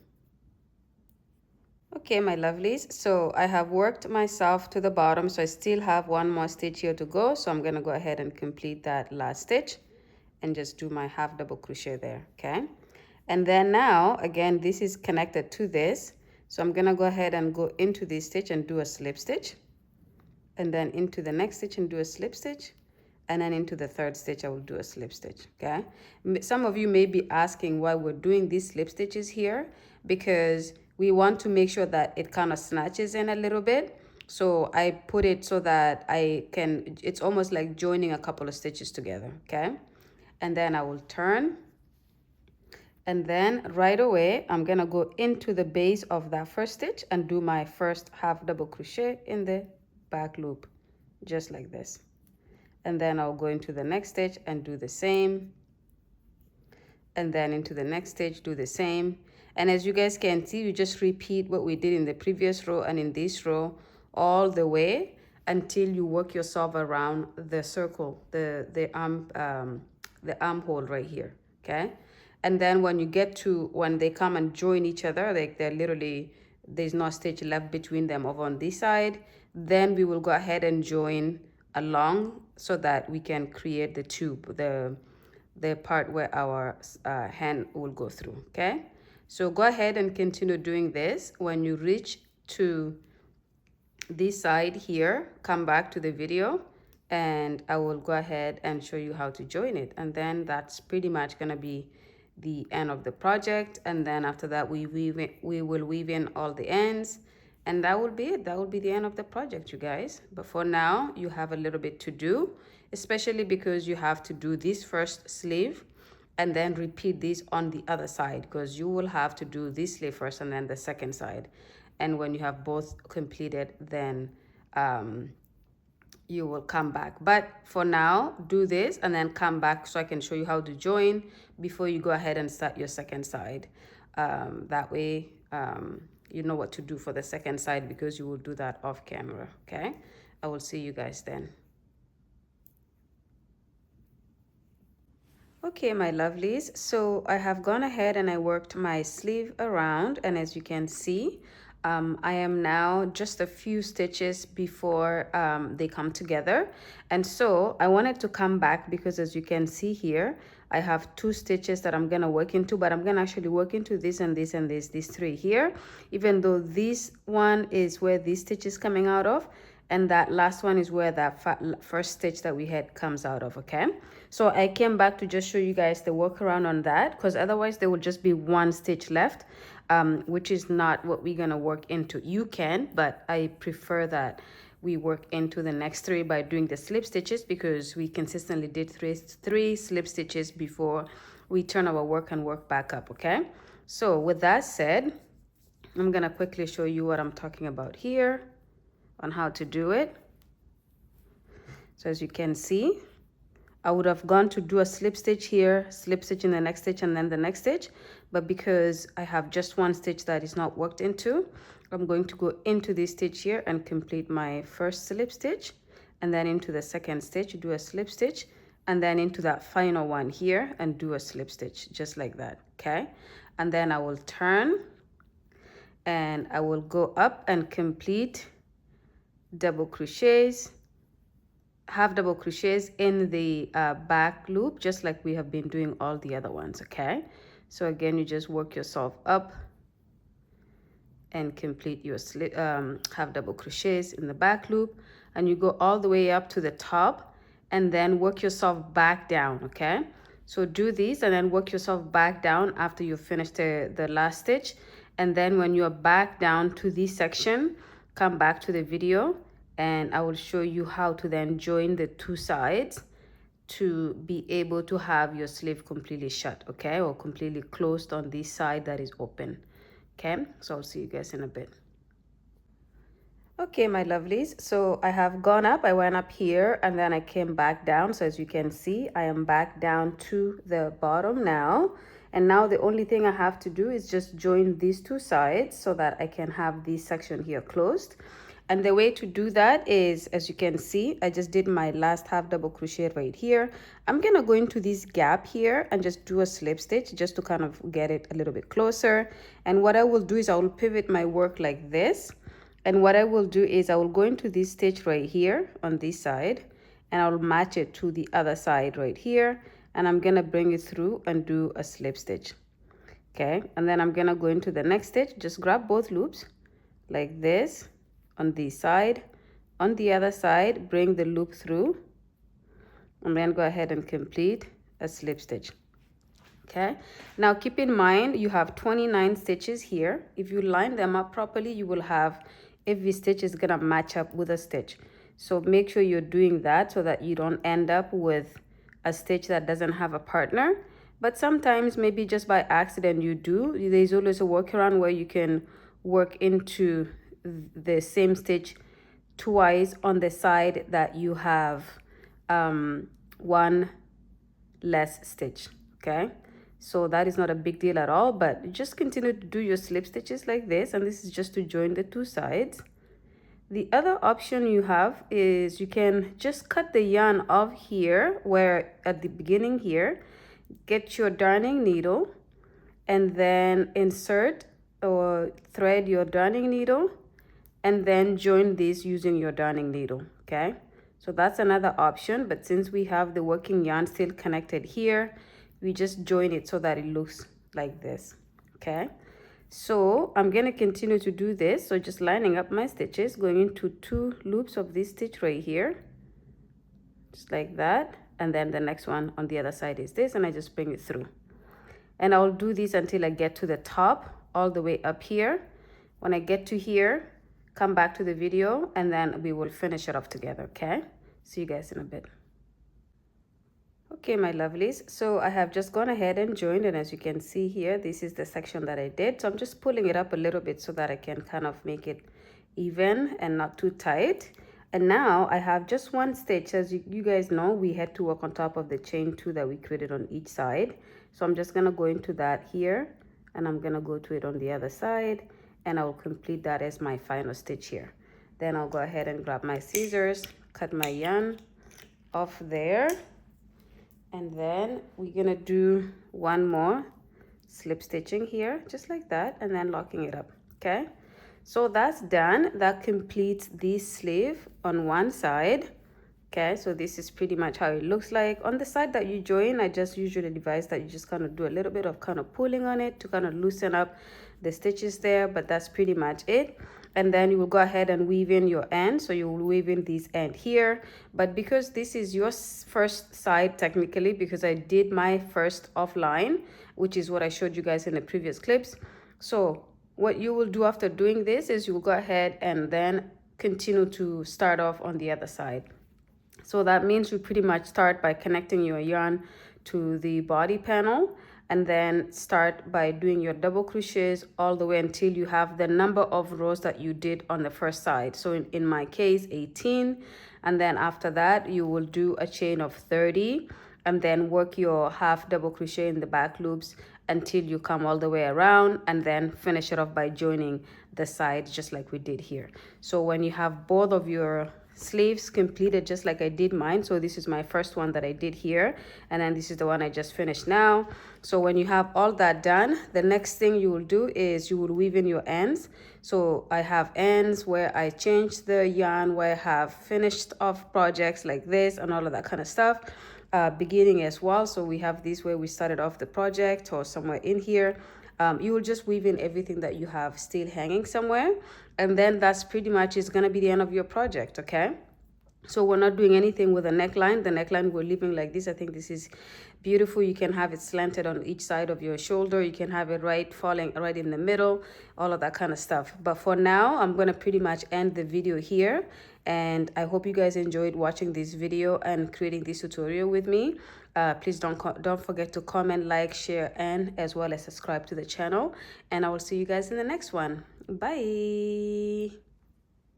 A: Okay, my lovelies, so I have worked myself to the bottom, so I still have one more stitch here to go. So I'm gonna go ahead and complete that last stitch and just do my half double crochet there, okay? And then now, again, this is connected to this. So I'm gonna go ahead and go into this stitch and do a slip stitch, and then into the next stitch and do a slip stitch, and then into the third stitch I will do a slip stitch, okay? Some of you may be asking why we're doing these slip stitches here, because we want to make sure that it kind of snatches in a little bit. So I put it so that it's almost like joining a couple of stitches together, okay? And then I will turn, and then right away I'm gonna go into the base of that first stitch and do my first half double crochet in the back loop, just like this. And then I'll go into the next stitch and do the same, and then into the next stitch do the same. And as you guys can see, you just repeat what we did in the previous row and in this row all the way until you work yourself around the circle, the armhole right here, okay? And then when you get to when they come and join each other, like they're literally, there's no stitch left between them over on this side, then we will go ahead and join along so that we can create the tube, the part where our hand will go through, okay? So go ahead and continue doing this. When you reach to this side here, come back to the video and I will go ahead and show you how to join it. And then that's pretty much gonna be the end of the project. And then after that, we will weave in all the ends, and that will be it. That will be the end of the project, you guys. But for now, you have a little bit to do, especially because you have to do this first sleeve and then repeat this on the other side, because you will have to do this sleeve first and then the second side. And when you have both completed, then you will come back. But for now, do this and then come back so I can show you how to join before you go ahead and start your second side. That way, you know what to do for the second side, because you will do that off camera, okay? I will see you guys then. Okay, my lovelies, so I have gone ahead and I worked my sleeve around, and as you can see, I am now just a few stitches before they come together. And so I wanted to come back because as you can see here, I have 2 stitches that I'm gonna work into, but I'm gonna actually work into this and this and this, these 3 here, even though this one is where this stitch is coming out of, and that last one is where that first stitch that we had comes out of, okay? So I came back to just show you guys the workaround on that, because otherwise there would just be 1 stitch left, which is not what we're gonna work into. You can, but I prefer that we work into the next 3 by doing the slip stitches, because we consistently did three slip stitches before we turn our work and work back up, okay? So with that said, I'm gonna quickly show you what I'm talking about here on how to do it. So as you can see, I would have gone to do a slip stitch here, slip stitch in the next stitch, and then the next stitch. But because I have just 1 stitch that is not worked into, I'm going to go into this stitch here and complete my first slip stitch, and then into the second stitch, do a slip stitch, and then into that final one here and do a slip stitch, just like that, okay? And then I will turn and I will go up and complete double crochets, half double crochets in the back loop, just like we have been doing all the other ones. Okay, so again, you just work yourself up and complete your half double crochets in the back loop, and you go all the way up to the top and then work yourself back down. Okay, so do these and then work yourself back down after you finish the last stitch. And then when you're back down to this section, come back to the video and I will show you how to then join the two sides to be able to have your sleeve completely shut, okay, or completely closed on this side that is open. Okay, so I'll see you guys in a bit. Okay, my lovelies, so I have gone up, I went up here and then I came back down. So as you can see, I am back down to the bottom now. And now the only thing I have to do is just join these two sides so that I can have this section here closed. And the way to do that is, as you can see, I just did my last half double crochet right here. I'm gonna go into this gap here and just do a slip stitch just to kind of get it a little bit closer. And what I will do is I will pivot my work like this. And what I will do is I will go into this stitch right here on this side and I'll match it to the other side right here. And I'm gonna bring it through and do a slip stitch. Okay, and then I'm gonna go into the next stitch, just grab both loops like this on this side. On the other side, bring the loop through and then go ahead and complete a slip stitch. Okay, now keep in mind you have 29 stitches here. If you line them up properly, you will have every stitch is gonna match up with a stitch. So make sure you're doing that so that you don't end up with a stitch that doesn't have a partner. But sometimes maybe just by accident you do. There's always a workaround where you can work into the same stitch twice on the side that you have one less stitch. Okay, so that is not a big deal at all, but just continue to do your slip stitches like this, and this is just to join the two sides. The other option you have is you can just cut the yarn off here, where at the beginning here, get your darning needle and then insert or thread your darning needle and then join this using your darning needle. Okay, so that's another option, but since we have the working yarn still connected here, we just join it so that it looks like this. Okay, so I'm going to continue to do this. So just lining up my stitches, going into two loops of this stitch right here, just like that, and then the next one on the other side is this, and I just bring it through. And I'll do this until I get to the top, all the way up here. When I get to here, come back to the video and then we will finish it off together. Okay, see you guys in a bit. Okay, my lovelies, so I have just gone ahead and joined, and as you can see here, this is the section that I did. So I'm just pulling it up a little bit so that I can kind of make it even and not too tight. And now I have just one stitch. As you guys know, we had to work on top of the chain 2 that we created on each side. So I'm just gonna go into that here and I'm gonna go to it on the other side, and I'll complete that as my final stitch here. Then I'll go ahead and grab my scissors, cut my yarn off there. And then we're gonna do one more slip stitching here, just like that, and then locking it up. Okay, so that's done. That completes this sleeve on one side. Okay, so this is pretty much how it looks like. On the side that you join, I just usually advise that you just kind of do a little bit of kind of pulling on it to kind of loosen up the stitches there, but that's pretty much it. And then you will go ahead and weave in your end. So you will weave in this end here, but because this is your first side technically, because I did my first offline, which is what I showed you guys in the previous clips. So what you will do after doing this is you will go ahead and then continue to start off on the other side. So that means you pretty much start by connecting your yarn to the body panel, and then start by doing your double crochets all the way until you have the number of rows that you did on the first side. So in my case, 18. And then after that, you will do a chain of 30 and then work your half double crochet in the back loops until you come all the way around, and then finish it off by joining the sides just like we did here. So when you have both of your sleeves completed just like I did mine. So this is my first one that I did here, and then this is the one I just finished now. So when you have all that done, the next thing you will do is you will weave in your ends. So I have ends where I changed the yarn, where I have finished off projects like this and all of that kind of stuff. Beginning as well, so we have this where we started off the project or somewhere in here. You will just weave in everything that you have still hanging somewhere, and then that's pretty much is going to be the end of your project. Okay, so we're not doing anything with the neckline. The neckline we're leaving like this. I think this is beautiful. You can have it slanted on each side of your shoulder. You can have it falling right in the middle, all of that kind of stuff. But for now, I'm going to pretty much end the video here. And I hope you guys enjoyed watching this video and creating this tutorial with me. Please don't forget to comment, like, share, and as well as subscribe to the channel. And I will see you guys in the next one. Bye.